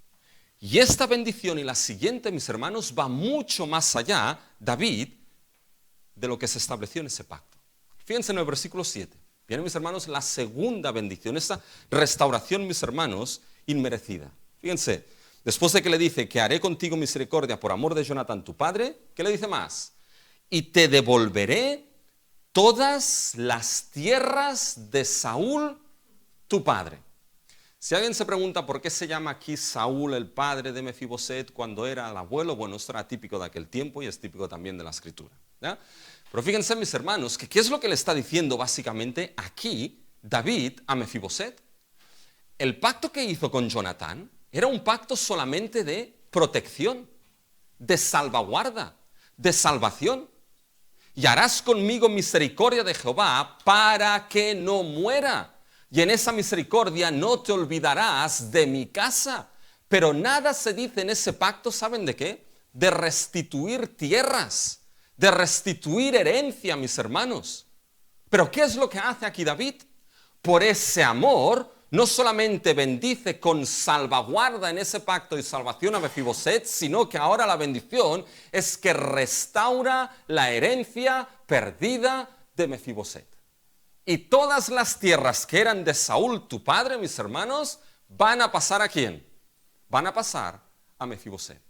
Y esta bendición y la siguiente, mis hermanos, va mucho más allá, David, de lo que se estableció en ese pacto. Fíjense en el versículo 7. Viene, mis hermanos, la segunda bendición, esta restauración, mis hermanos, inmerecida. Fíjense, después de que le dice que haré contigo misericordia por amor de Jonathan tu padre, ¿qué le dice más? Y te devolveré todas las tierras de Saúl tu padre. Si alguien se pregunta por qué se llama aquí Saúl el padre de Mefiboset cuando era el abuelo, bueno, esto era típico de aquel tiempo y es típico también de la Escritura, ¿ya? Pero fíjense, mis hermanos, que ¿qué es lo que le está diciendo básicamente aquí David a Mefiboset? El pacto que hizo con Jonatán era un pacto solamente de protección, de salvaguarda, de salvación. Y harás conmigo misericordia de Jehová para que no muera. Y en esa misericordia no te olvidarás de mi casa. Pero nada se dice en ese pacto, ¿saben de qué? De restituir tierras, de restituir herencia, mis hermanos. Pero ¿qué es lo que hace aquí David? Por ese amor, no solamente bendice con salvaguarda en ese pacto y salvación a Mefiboset, sino que ahora la bendición es que restaura la herencia perdida de Mefiboset. Y todas las tierras que eran de Saúl, tu padre, mis hermanos, van a pasar ¿a quién? Van a pasar a Mefiboset.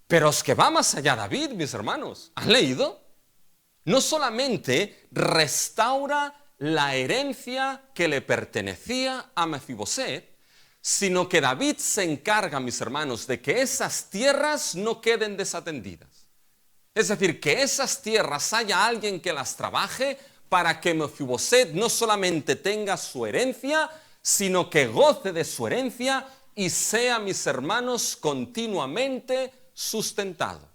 Pero es que va más allá David, mis hermanos. ¿Han leído? No solamente restaura la herencia que le pertenecía a Mefiboset, sino que David se encarga, mis hermanos, de que esas tierras no queden desatendidas. Es decir, que esas tierras haya alguien que las trabaje para que Mefiboset no solamente tenga su herencia, sino que goce de su herencia y sea, mis hermanos, continuamente sustentado.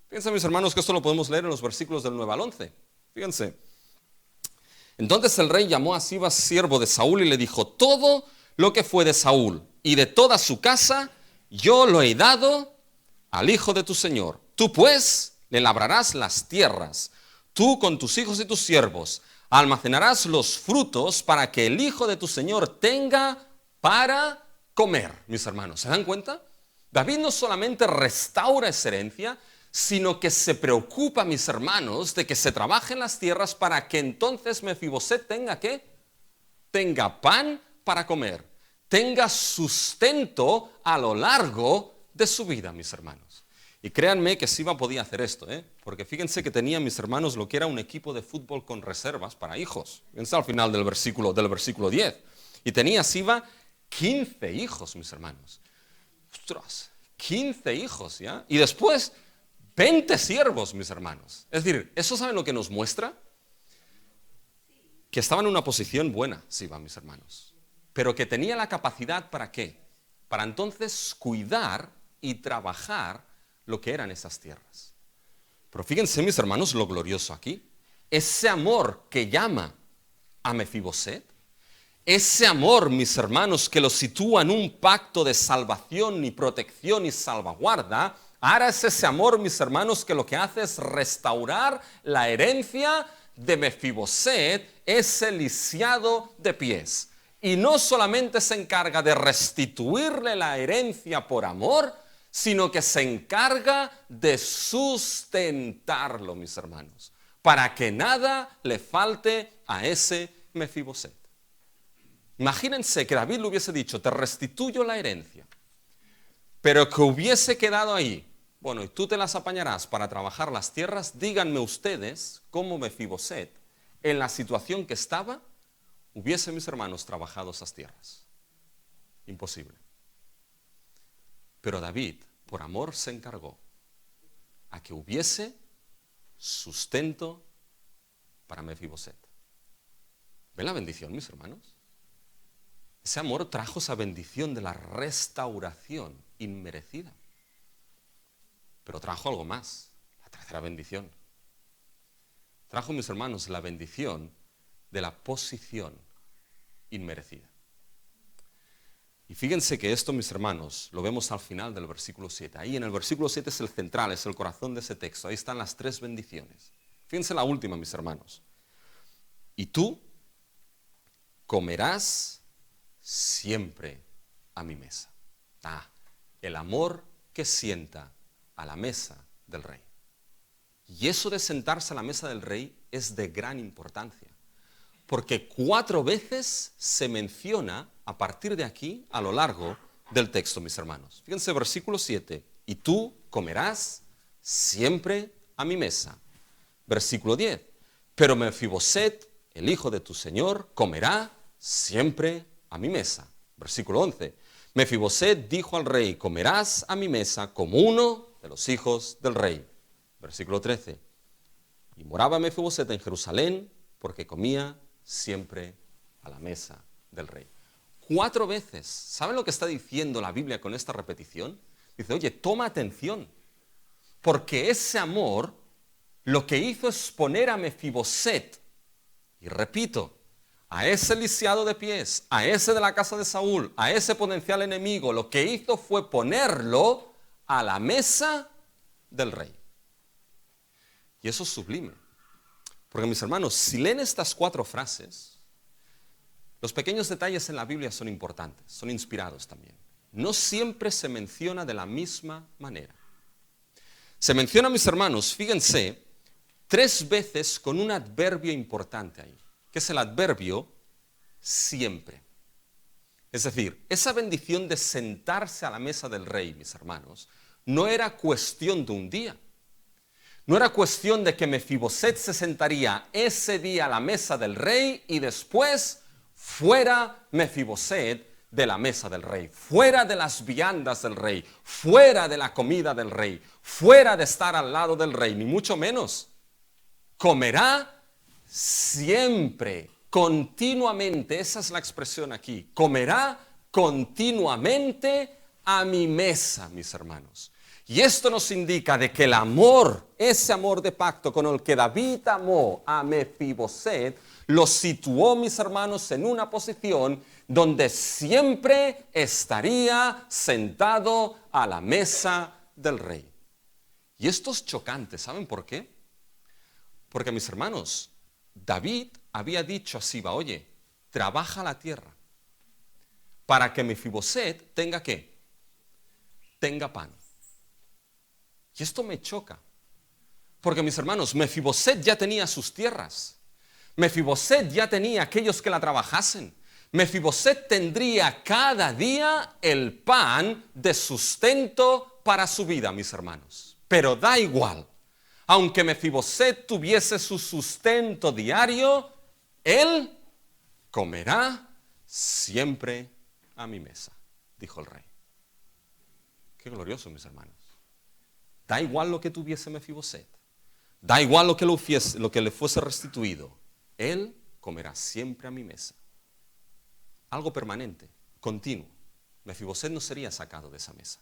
Fíjense, mis hermanos, que esto lo podemos leer en los versículos del 9 al 11. Fíjense. Entonces el rey llamó a Siba, siervo de Saúl, y le dijo: todo lo que fue de Saúl y de toda su casa, yo lo he dado al hijo de tu señor. Tú pues le labrarás las tierras, tú con tus hijos y tus siervos, almacenarás los frutos para que el hijo de tu señor tenga para comer. Mis hermanos, ¿se dan cuenta? David no solamente restaura esa herencia, sino que se preocupa, mis hermanos, de que se trabajen las tierras para que entonces Mefiboset tenga ¿qué? Tenga pan para comer, tenga sustento a lo largo de su vida, mis hermanos. Y créanme que Siba podía hacer esto, porque fíjense que tenía, mis hermanos, lo que era un equipo de fútbol con reservas para hijos. Fíjense al final del versículo 10. Y tenía Siba 15 hijos, mis hermanos. ¡Ostras! 15 hijos, ¿ya? Y después 20 siervos, mis hermanos. Es decir, ¿eso saben lo que nos muestra? Que estaba en una posición buena, Siba, mis hermanos. Pero que tenía la capacidad, ¿para qué? Para entonces cuidar y trabajar lo que eran esas tierras. Pero fíjense, mis hermanos, lo glorioso aquí. Ese amor que llama a Mefiboset, ese amor, mis hermanos, que lo sitúa en un pacto de salvación y protección y salvaguarda, ahora es ese amor, mis hermanos, que lo que hace es restaurar la herencia de Mefiboset, ese lisiado de pies, Y no solamente se encarga de restituirle la herencia por amor, sino que se encarga de sustentarlo, mis hermanos, para que nada le falte a ese Mefiboset. Imagínense que David le hubiese dicho, te restituyo la herencia, pero que hubiese quedado ahí, bueno, y tú te las apañarás para trabajar las tierras. Díganme ustedes cómo Mefiboset, en la situación que estaba, hubiese, mis hermanos, trabajado esas tierras. Imposible. Pero David, por amor, se encargó a que hubiese sustento para Mefiboset. ¿Ven la bendición, mis hermanos? Ese amor trajo esa bendición de la restauración inmerecida. Pero trajo algo más, la tercera bendición. Trajo, mis hermanos, la bendición de la posición inmerecida. Y fíjense que esto, mis hermanos, lo vemos al final del versículo 7. Ahí en el versículo 7 es el central, es el corazón de ese texto. Ahí están las tres bendiciones. Fíjense la última, mis hermanos. Y tú comerás siempre a mi mesa. El amor que sienta a la mesa del rey. Y eso de sentarse a la mesa del rey es de gran importancia. Porque 4 veces se menciona a partir de aquí a lo largo del texto, mis hermanos. Fíjense, versículo 7. Y tú comerás siempre a mi mesa. Versículo 10. Pero Mefiboset, el hijo de tu señor, comerá siempre a mi mesa. Versículo 11. Mefiboset dijo al rey, comerás a mi mesa como uno de los hijos del rey. Versículo 13. Y moraba Mefiboset en Jerusalén porque comía siempre a la mesa del rey. 4 veces. ¿Saben lo que está diciendo la Biblia con esta repetición? Dice, oye, toma atención, porque ese amor lo que hizo es poner a Mefiboset, y repito, a ese lisiado de pies, a ese de la casa de Saúl, a ese potencial enemigo, lo que hizo fue ponerlo a la mesa del rey. Y eso es sublime. Porque, mis hermanos, si leen estas 4 frases, los pequeños detalles en la Biblia son importantes, son inspirados también. No siempre se menciona de la misma manera. Se menciona, mis hermanos, fíjense, 3 veces con un adverbio importante ahí, que es el adverbio siempre. Es decir, esa bendición de sentarse a la mesa del rey, mis hermanos, no era cuestión de un día. No era cuestión de que Mefiboset se sentaría ese día a la mesa del rey y después fuera Mefiboset de la mesa del rey, fuera de las viandas del rey, fuera de la comida del rey, fuera de estar al lado del rey, ni mucho menos. Comerá siempre, continuamente, esa es la expresión aquí, comerá continuamente a mi mesa, mis hermanos. Y esto nos indica de que el amor, ese amor de pacto con el que David amó a Mefiboset, lo situó, mis hermanos, en una posición donde siempre estaría sentado a la mesa del rey. Y esto es chocante, ¿saben por qué? Porque, mis hermanos, David había dicho a Siba, oye, trabaja la tierra para que Mefiboset tenga ¿qué? Tenga pan. Y esto me choca, porque, mis hermanos, Mefiboset ya tenía sus tierras. Mefiboset ya tenía aquellos que la trabajasen. Mefiboset tendría cada día el pan de sustento para su vida, mis hermanos. Pero da igual, aunque Mefiboset tuviese su sustento diario, él comerá siempre a mi mesa, dijo el rey. Qué glorioso, mis hermanos. Da igual lo que tuviese Mefiboset, da igual lo que le fuese restituido, él comerá siempre a mi mesa. Algo permanente, continuo. Mefiboset no sería sacado de esa mesa,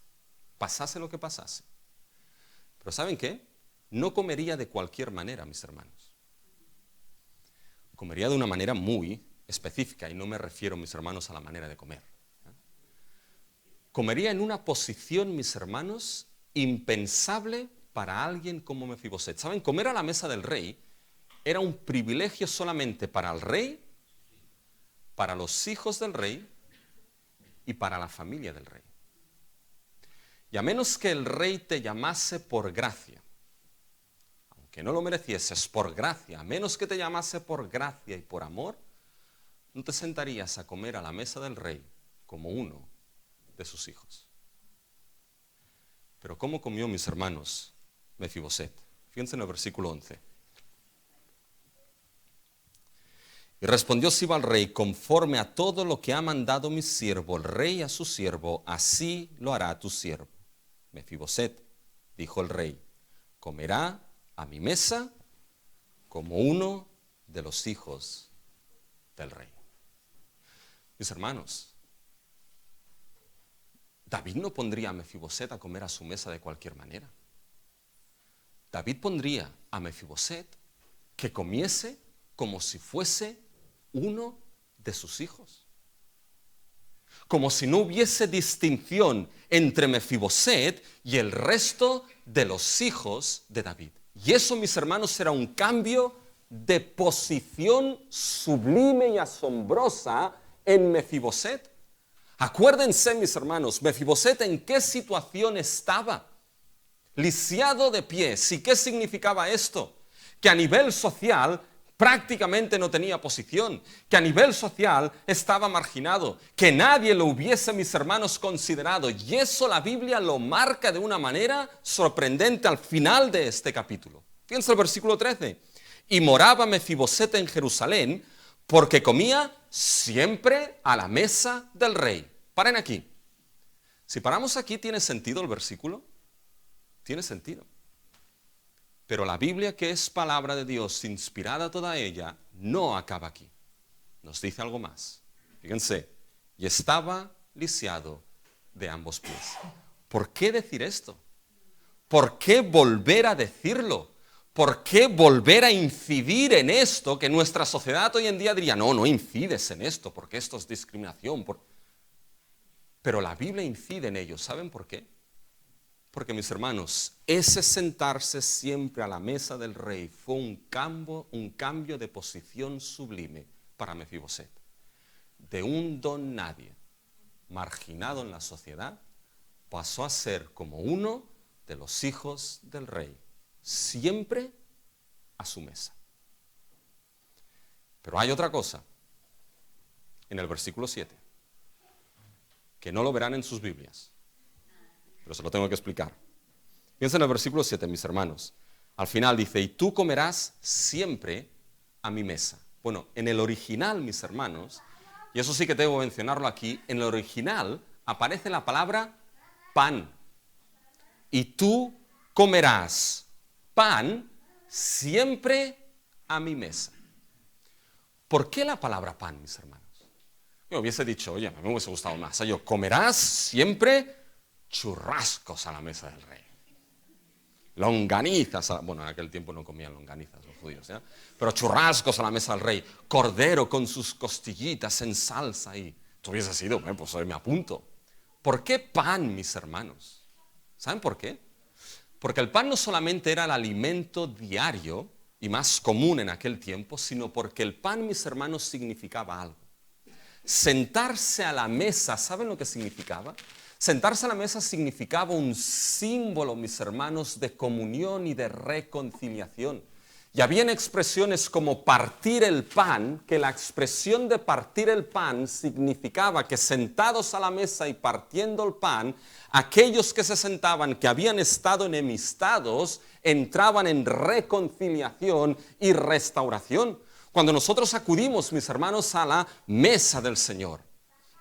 pasase lo que pasase. Pero ¿saben qué? No comería de cualquier manera, mis hermanos. Comería de una manera muy específica, y no me refiero, mis hermanos, a la manera de comer. Comería en una posición, mis hermanos, impensable para alguien como Mefiboset. ¿Saben? Comer a la mesa del rey era un privilegio solamente para el rey, para los hijos del rey y para la familia del rey. Y a menos que el rey te llamase por gracia, aunque no lo merecieses, por gracia, a menos que te llamase por gracia y por amor, no te sentarías a comer a la mesa del rey como uno de sus hijos. Pero ¿cómo comió, mis hermanos, Mefiboset? Fíjense en el versículo 11. Y respondió Siba al rey: conforme a todo lo que ha mandado mi siervo, el rey a su siervo, así lo hará tu siervo. Mefiboset, dijo el rey, comerá a mi mesa como uno de los hijos del rey. Mis hermanos, David no pondría a Mefiboset a comer a su mesa de cualquier manera. David pondría a Mefiboset que comiese como si fuese uno de sus hijos. Como si no hubiese distinción entre Mefiboset y el resto de los hijos de David. Y eso, mis hermanos, será un cambio de posición sublime y asombrosa en Mefiboset. Acuérdense, mis hermanos, Mefiboset en qué situación estaba. Lisiado de pies. ¿Y qué significaba esto? Que a nivel social prácticamente no tenía posición, que a nivel social estaba marginado, que nadie lo hubiese, mis hermanos, considerado. Y eso la Biblia lo marca de una manera sorprendente al final de este capítulo. Fíjense el versículo 13. Y moraba Mefiboset en Jerusalén, porque comía siempre a la mesa del rey. Paren aquí. Si paramos aquí, ¿tiene sentido el versículo? Tiene sentido. Pero la Biblia, que es palabra de Dios, inspirada toda ella, no acaba aquí. Nos dice algo más. Fíjense, y estaba lisiado de ambos pies. ¿Por qué decir esto? ¿Por qué volver a decirlo? ¿Por qué volver a incidir en esto que nuestra sociedad hoy en día diría, no incides en esto, porque esto es discriminación? Pero la Biblia incide en ello. ¿Saben por qué? Porque, mis hermanos, ese sentarse siempre a la mesa del rey fue un cambio de posición sublime para Mefiboset. De un don nadie, marginado en la sociedad, pasó a ser como uno de los hijos del rey, siempre a su mesa. Pero hay otra cosa, en el versículo 7, que no lo verán en sus Biblias, pero se lo tengo que explicar. Piensa en el versículo 7, mis hermanos. Al final dice, y tú comerás siempre a mi mesa. Bueno, en el original, mis hermanos, y eso sí que debo mencionarlo aquí, en el original aparece la palabra pan. Y tú comerás pan siempre a mi mesa. ¿Por qué la palabra pan, mis hermanos? Yo hubiese dicho, oye, me hubiese gustado más. Yo, comerás siempre churrascos a la mesa del rey. Longanizas, bueno, en aquel tiempo no comían longanizas los judíos, ¿ya? Pero churrascos a la mesa del rey, cordero con sus costillitas en salsa y tú hubiese sido, pues hoy me apunto. ¿Por qué pan, mis hermanos? ¿Saben por qué? Porque el pan no solamente era el alimento diario y más común en aquel tiempo, sino porque el pan, mis hermanos, significaba algo. Sentarse a la mesa, ¿saben lo que significaba? Sentarse a la mesa significaba un símbolo, mis hermanos, de comunión y de reconciliación. Y habían expresiones como partir el pan, que la expresión de partir el pan significaba que sentados a la mesa y partiendo el pan, aquellos que se sentaban, que habían estado enemistados, entraban en reconciliación y restauración. Cuando nosotros acudimos, mis hermanos, a la mesa del Señor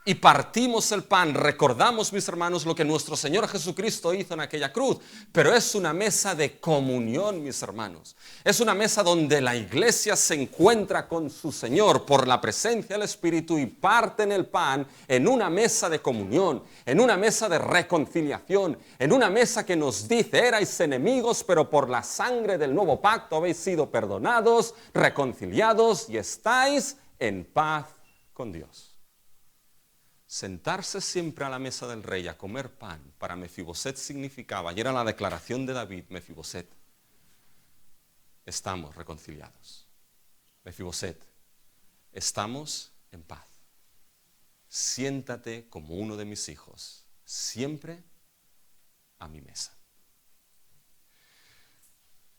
y partimos el pan, recordamos, mis hermanos, lo que nuestro Señor Jesucristo hizo en aquella cruz. Pero es una mesa de comunión, mis hermanos. Es una mesa donde la iglesia se encuentra con su Señor por la presencia del Espíritu y parten el pan en una mesa de comunión, en una mesa de reconciliación, en una mesa que nos dice, erais enemigos, pero por la sangre del nuevo pacto habéis sido perdonados, reconciliados y estáis en paz con Dios. Sentarse siempre a la mesa del rey a comer pan para Mefiboset significaba, y era la declaración de David, Mefiboset, estamos reconciliados. Mefiboset, estamos en paz. siéntate como uno de mis hijos, siempre a mi mesa.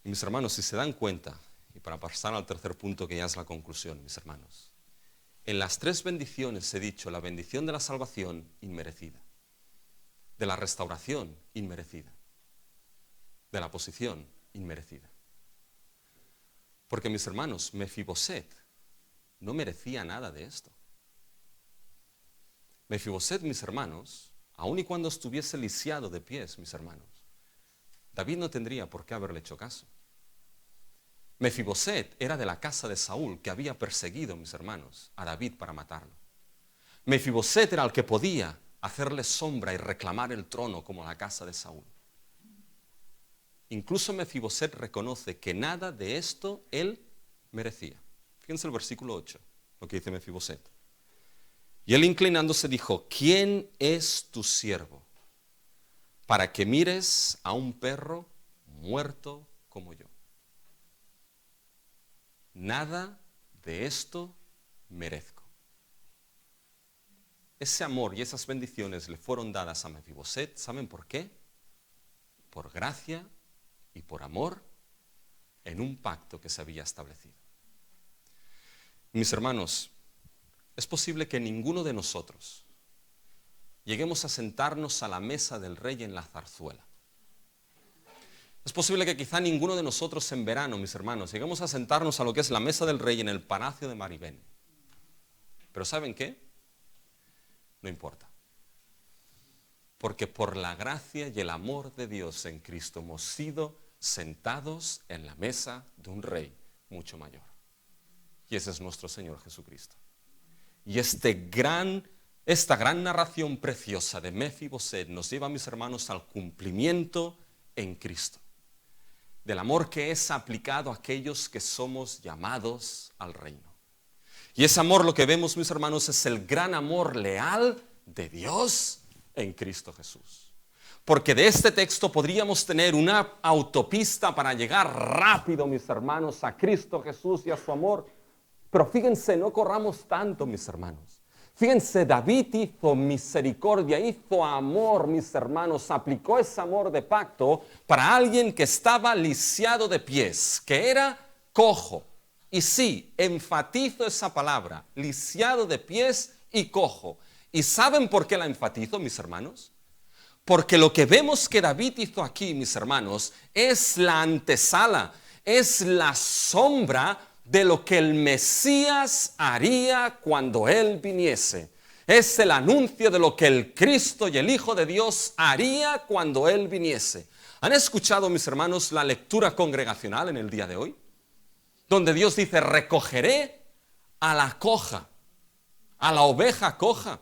Y mis hermanos, si se dan cuenta, y para pasar al tercer punto que ya es la conclusión, mis hermanos, en las tres bendiciones he dicho la bendición de la salvación inmerecida, de la restauración inmerecida, de la posición inmerecida. Porque mis hermanos, Mefiboset no merecía nada de esto. Mefiboset, mis hermanos, aun y cuando estuviese lisiado de pies, mis hermanos, David no tendría por qué haberle hecho caso. Mefiboset era de la casa de Saúl, que había perseguido, mis hermanos, a David para matarlo. Mefiboset era el que podía hacerle sombra y reclamar el trono como la casa de Saúl. Incluso Mefiboset reconoce que nada de esto él merecía. Fíjense el versículo 8, lo que dice Mefiboset. Y él inclinándose dijo, ¿quién es tu siervo para que mires a un perro muerto como yo? Nada de esto merezco. Ese amor y esas bendiciones le fueron dadas a Mefiboset, ¿saben por qué? Por gracia y por amor en un pacto que se había establecido. Mis hermanos, es posible que ninguno de nosotros lleguemos a sentarnos a la mesa del rey en la zarzuela. Es posible que quizá ninguno de nosotros en verano, mis hermanos, lleguemos a sentarnos a lo que es la mesa del rey en el palacio de Maribén. Pero ¿saben qué? No importa. Porque por la gracia y el amor de Dios en Cristo hemos sido sentados en la mesa de un rey mucho mayor. Y ese es nuestro Señor Jesucristo. Y esta gran narración preciosa de Mefiboset nos lleva, mis hermanos, al cumplimiento en Cristo. Del amor que es aplicado a aquellos que somos llamados al reino. Y ese amor, lo que vemos, mis hermanos, es el gran amor leal de Dios en Cristo Jesús. Porque de este texto podríamos tener una autopista para llegar rápido, mis hermanos, a Cristo Jesús y a su amor. Pero fíjense, no corramos tanto, mis hermanos. Fíjense, David hizo misericordia, hizo amor, mis hermanos, aplicó ese amor de pacto para alguien que estaba lisiado de pies, que era cojo. Y sí, enfatizo esa palabra, lisiado de pies y cojo. ¿Y saben por qué la enfatizo, mis hermanos? Porque lo que vemos que David hizo aquí, mis hermanos, es la antesala, es la sombra de lo que el Mesías haría cuando Él viniese. Es el anuncio de lo que el Cristo y el Hijo de Dios haría cuando Él viniese. ¿Han escuchado, mis hermanos, la lectura congregacional en el día de hoy? Donde Dios dice, recogeré a la coja, a la oveja coja.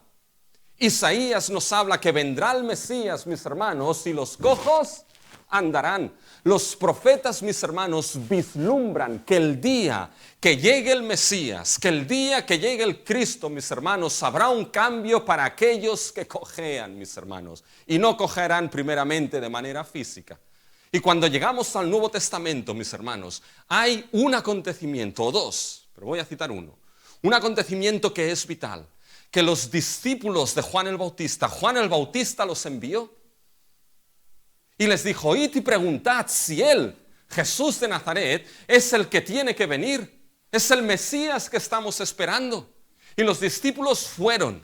Isaías nos habla que vendrá el Mesías, mis hermanos, y los cojos andarán. Los profetas, mis hermanos, vislumbran que el día que llegue el Mesías, que el día que llegue el Cristo, mis hermanos, habrá un cambio para aquellos que cojean, mis hermanos, y no cojearán primeramente de manera física. Y cuando llegamos al Nuevo Testamento, mis hermanos, hay un acontecimiento, o dos, pero voy a citar uno, un acontecimiento que es vital, que los discípulos de Juan el Bautista los envió. Y les dijo, id y preguntad si Él, Jesús de Nazaret, es el que tiene que venir, es el Mesías que estamos esperando. Y los discípulos fueron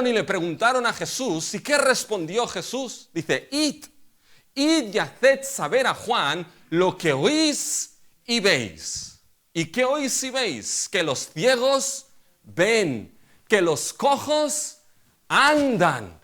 y le preguntaron a Jesús, ¿y qué respondió Jesús? Dice, id y haced saber a Juan lo que oís y veis. ¿Y qué oís y veis? Que los ciegos ven, que los cojos andan,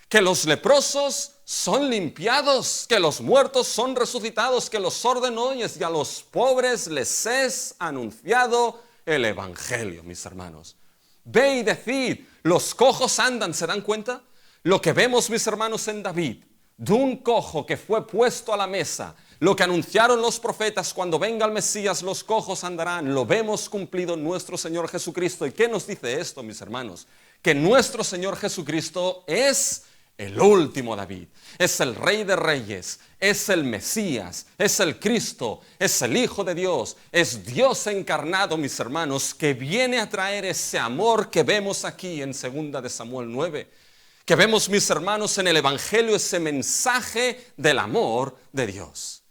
que los leprosos son limpiados, que los muertos son resucitados, que los sordos oyes y a los pobres les es anunciado el Evangelio, mis hermanos. Ve y decid, los cojos andan, ¿se dan cuenta? Lo que vemos, mis hermanos, en David, de un cojo que fue puesto a la mesa, lo que anunciaron los profetas, cuando venga el Mesías los cojos andarán, lo vemos cumplido en nuestro Señor Jesucristo. ¿Y qué nos dice esto, mis hermanos? Que nuestro Señor Jesucristo es el último David, es el Rey de Reyes, es el Mesías, es el Cristo, es el Hijo de Dios, es Dios encarnado, mis hermanos, que viene a traer ese amor que vemos aquí en 2 de Samuel 9, que vemos, mis hermanos, en el Evangelio, ese mensaje del amor de Dios.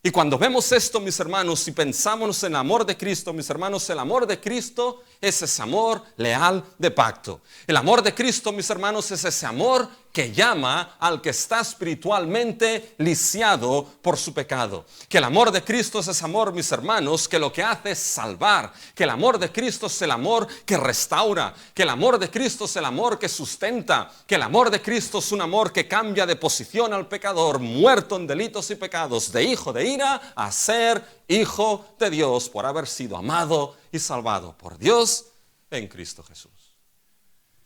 Y cuando vemos esto, mis hermanos, y pensamos en el amor de Cristo, mis hermanos, el amor de Cristo es ese amor leal de pacto. El amor de Cristo, mis hermanos, es ese amor que llama al que está espiritualmente lisiado por su pecado. Que el amor de Cristo es ese amor, mis hermanos, que lo que hace es salvar. Que el amor de Cristo es el amor que restaura. Que el amor de Cristo es el amor que sustenta. Que el amor de Cristo es un amor que cambia de posición al pecador, muerto en delitos y pecados, de hijo de ira a ser hijo de Dios por haber sido amado y salvado por Dios en Cristo Jesús.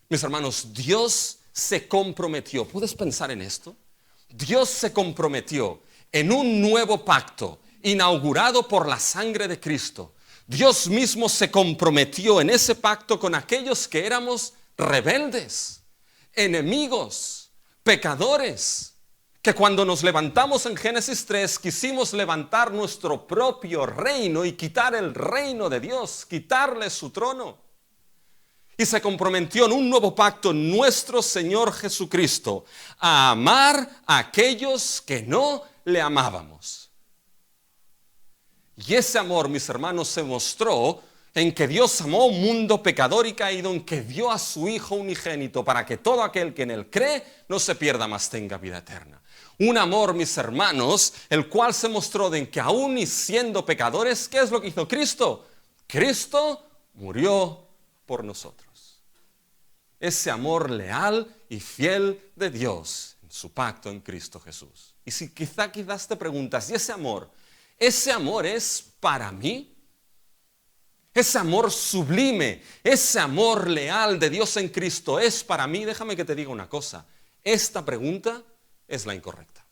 Mis hermanos, Dios se comprometió. ¿Puedes pensar en esto? Dios se comprometió en un nuevo pacto inaugurado por la sangre de Cristo. Dios mismo se comprometió en ese pacto con aquellos que éramos rebeldes, enemigos, pecadores, que cuando nos levantamos en Génesis 3 quisimos levantar nuestro propio reino y quitar el reino de Dios, quitarle su trono. Y se comprometió en un nuevo pacto nuestro Señor Jesucristo a amar a aquellos que no le amábamos. Y ese amor, mis hermanos, se mostró en que Dios amó a un mundo pecador y caído, en que dio a su Hijo unigénito para que todo aquel que en él cree no se pierda, mas tenga vida eterna. Un amor, mis hermanos, el cual se mostró en que aún y siendo pecadores, ¿qué es lo que hizo Cristo? Cristo murió por nosotros. Ese amor leal y fiel de Dios en su pacto en Cristo Jesús. Y si quizás te preguntas, ¿y ese amor es para mí? Ese amor sublime, ese amor leal de Dios en Cristo es para mí. Déjame que te diga una cosa, esta pregunta es la incorrecta.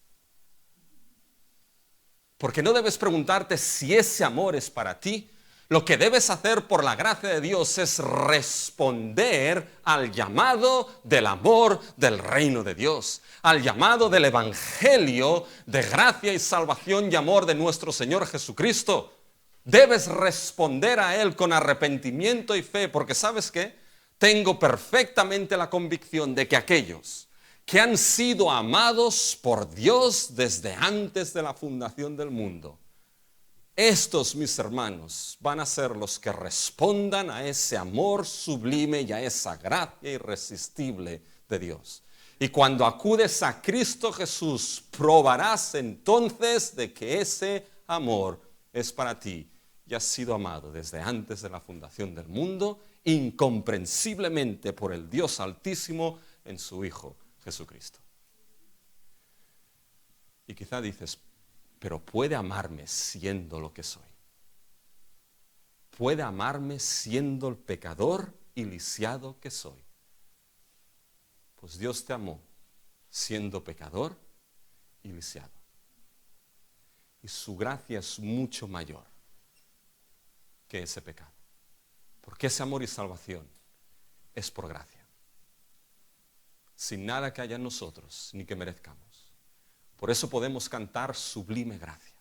Porque no debes preguntarte si ese amor es para ti. Lo que debes hacer por la gracia de Dios es responder al llamado del amor del reino de Dios, al llamado del evangelio de gracia y salvación y amor de nuestro Señor Jesucristo. Debes responder a Él con arrepentimiento y fe, porque ¿sabes qué? Tengo perfectamente la convicción de que aquellos que han sido amados por Dios desde antes de la fundación del mundo, estos, mis hermanos, van a ser los que respondan a ese amor sublime y a esa gracia irresistible de Dios. Y cuando acudes a Cristo Jesús, probarás entonces de que ese amor es para ti y has sido amado desde antes de la fundación del mundo, incomprensiblemente por el Dios Altísimo en su Hijo Jesucristo. Y quizá dices, pero puede amarme siendo lo que soy. Puede amarme siendo el pecador y lisiado que soy. Pues Dios te amó siendo pecador y lisiado. Y su gracia es mucho mayor que ese pecado. Porque ese amor y salvación es por gracia. Sin nada que haya en nosotros ni que merezcamos. Por eso podemos cantar sublime gracia.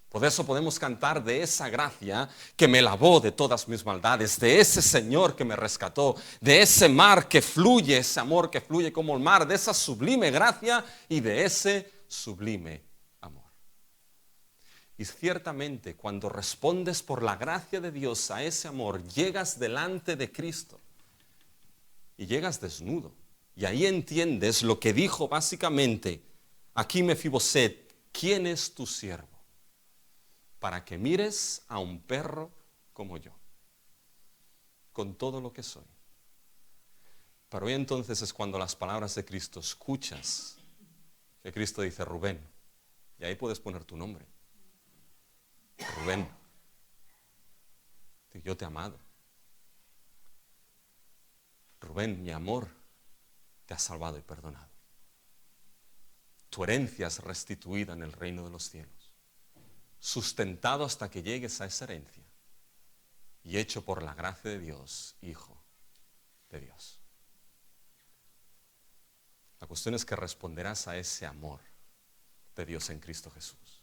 Por eso podemos cantar de esa gracia que me lavó de todas mis maldades, de ese Señor que me rescató, de ese mar que fluye, ese amor que fluye como el mar, de esa sublime gracia y de ese sublime amor. Y ciertamente cuando respondes por la gracia de Dios a ese amor, llegas delante de Cristo y llegas desnudo. Y ahí entiendes lo que dijo básicamente aquí Mefiboset: ¿quién es tu siervo? Para que mires a un perro como yo, con todo lo que soy. Pero hoy entonces es cuando las palabras de Cristo escuchas, que Cristo dice: Rubén, y ahí puedes poner tu nombre. Rubén, yo te he amado. Rubén, mi amor, te ha salvado y perdonado. Tu herencia es restituida en el reino de los cielos, sustentado hasta que llegues a esa herencia y hecho por la gracia de Dios, hijo de Dios. La cuestión es que responderás a ese amor de Dios en Cristo Jesús,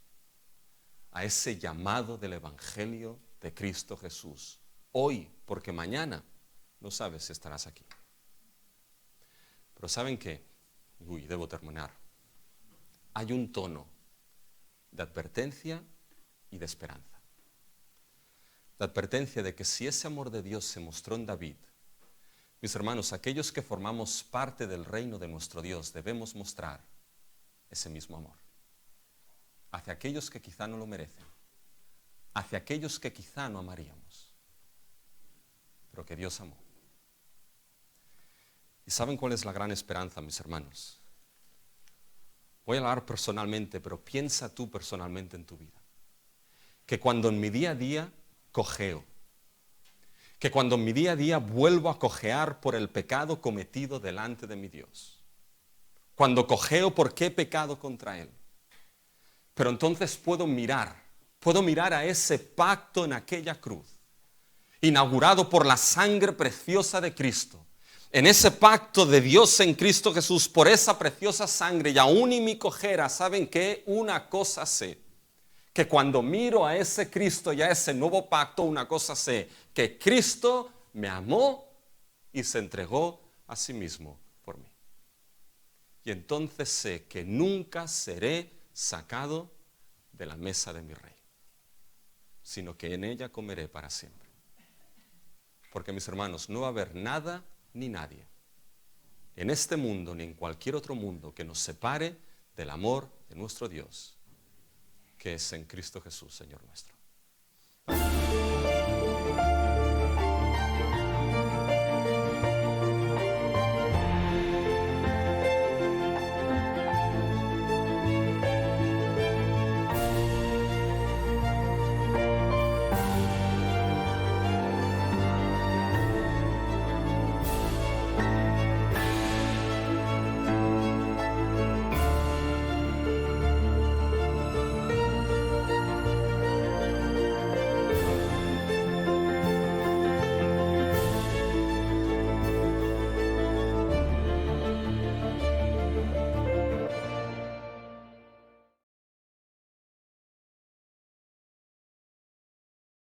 a ese llamado del Evangelio de Cristo Jesús, hoy, porque mañana no sabes si estarás aquí. Pero ¿saben qué? Debo terminar. Hay un tono de advertencia y de esperanza. La advertencia de que si ese amor de Dios se mostró en David, mis hermanos, aquellos que formamos parte del reino de nuestro Dios debemos mostrar ese mismo amor hacia aquellos que quizá no lo merecen, hacia aquellos que quizá no amaríamos, pero que Dios amó. ¿Y saben cuál es la gran esperanza, mis hermanos? Voy a hablar personalmente, pero piensa tú personalmente en tu vida. Que cuando en mi día a día cojeo, que cuando en mi día a día vuelvo a cojear por el pecado cometido delante de mi Dios, cuando cojeo porque he pecado contra Él, pero entonces puedo mirar a ese pacto en aquella cruz, inaugurado por la sangre preciosa de Cristo, en ese pacto de Dios en Cristo Jesús, por esa preciosa sangre, y aún en mi cojera, ¿saben qué? Una cosa sé, que cuando miro a ese Cristo y a ese nuevo pacto, una cosa sé, que Cristo me amó y se entregó a sí mismo por mí. Y entonces sé que nunca seré sacado de la mesa de mi Rey, sino que en ella comeré para siempre. Porque, mis hermanos, no va a haber nada ni nadie en este mundo ni en cualquier otro mundo que nos separe del amor de nuestro Dios, que es en Cristo Jesús, Señor nuestro.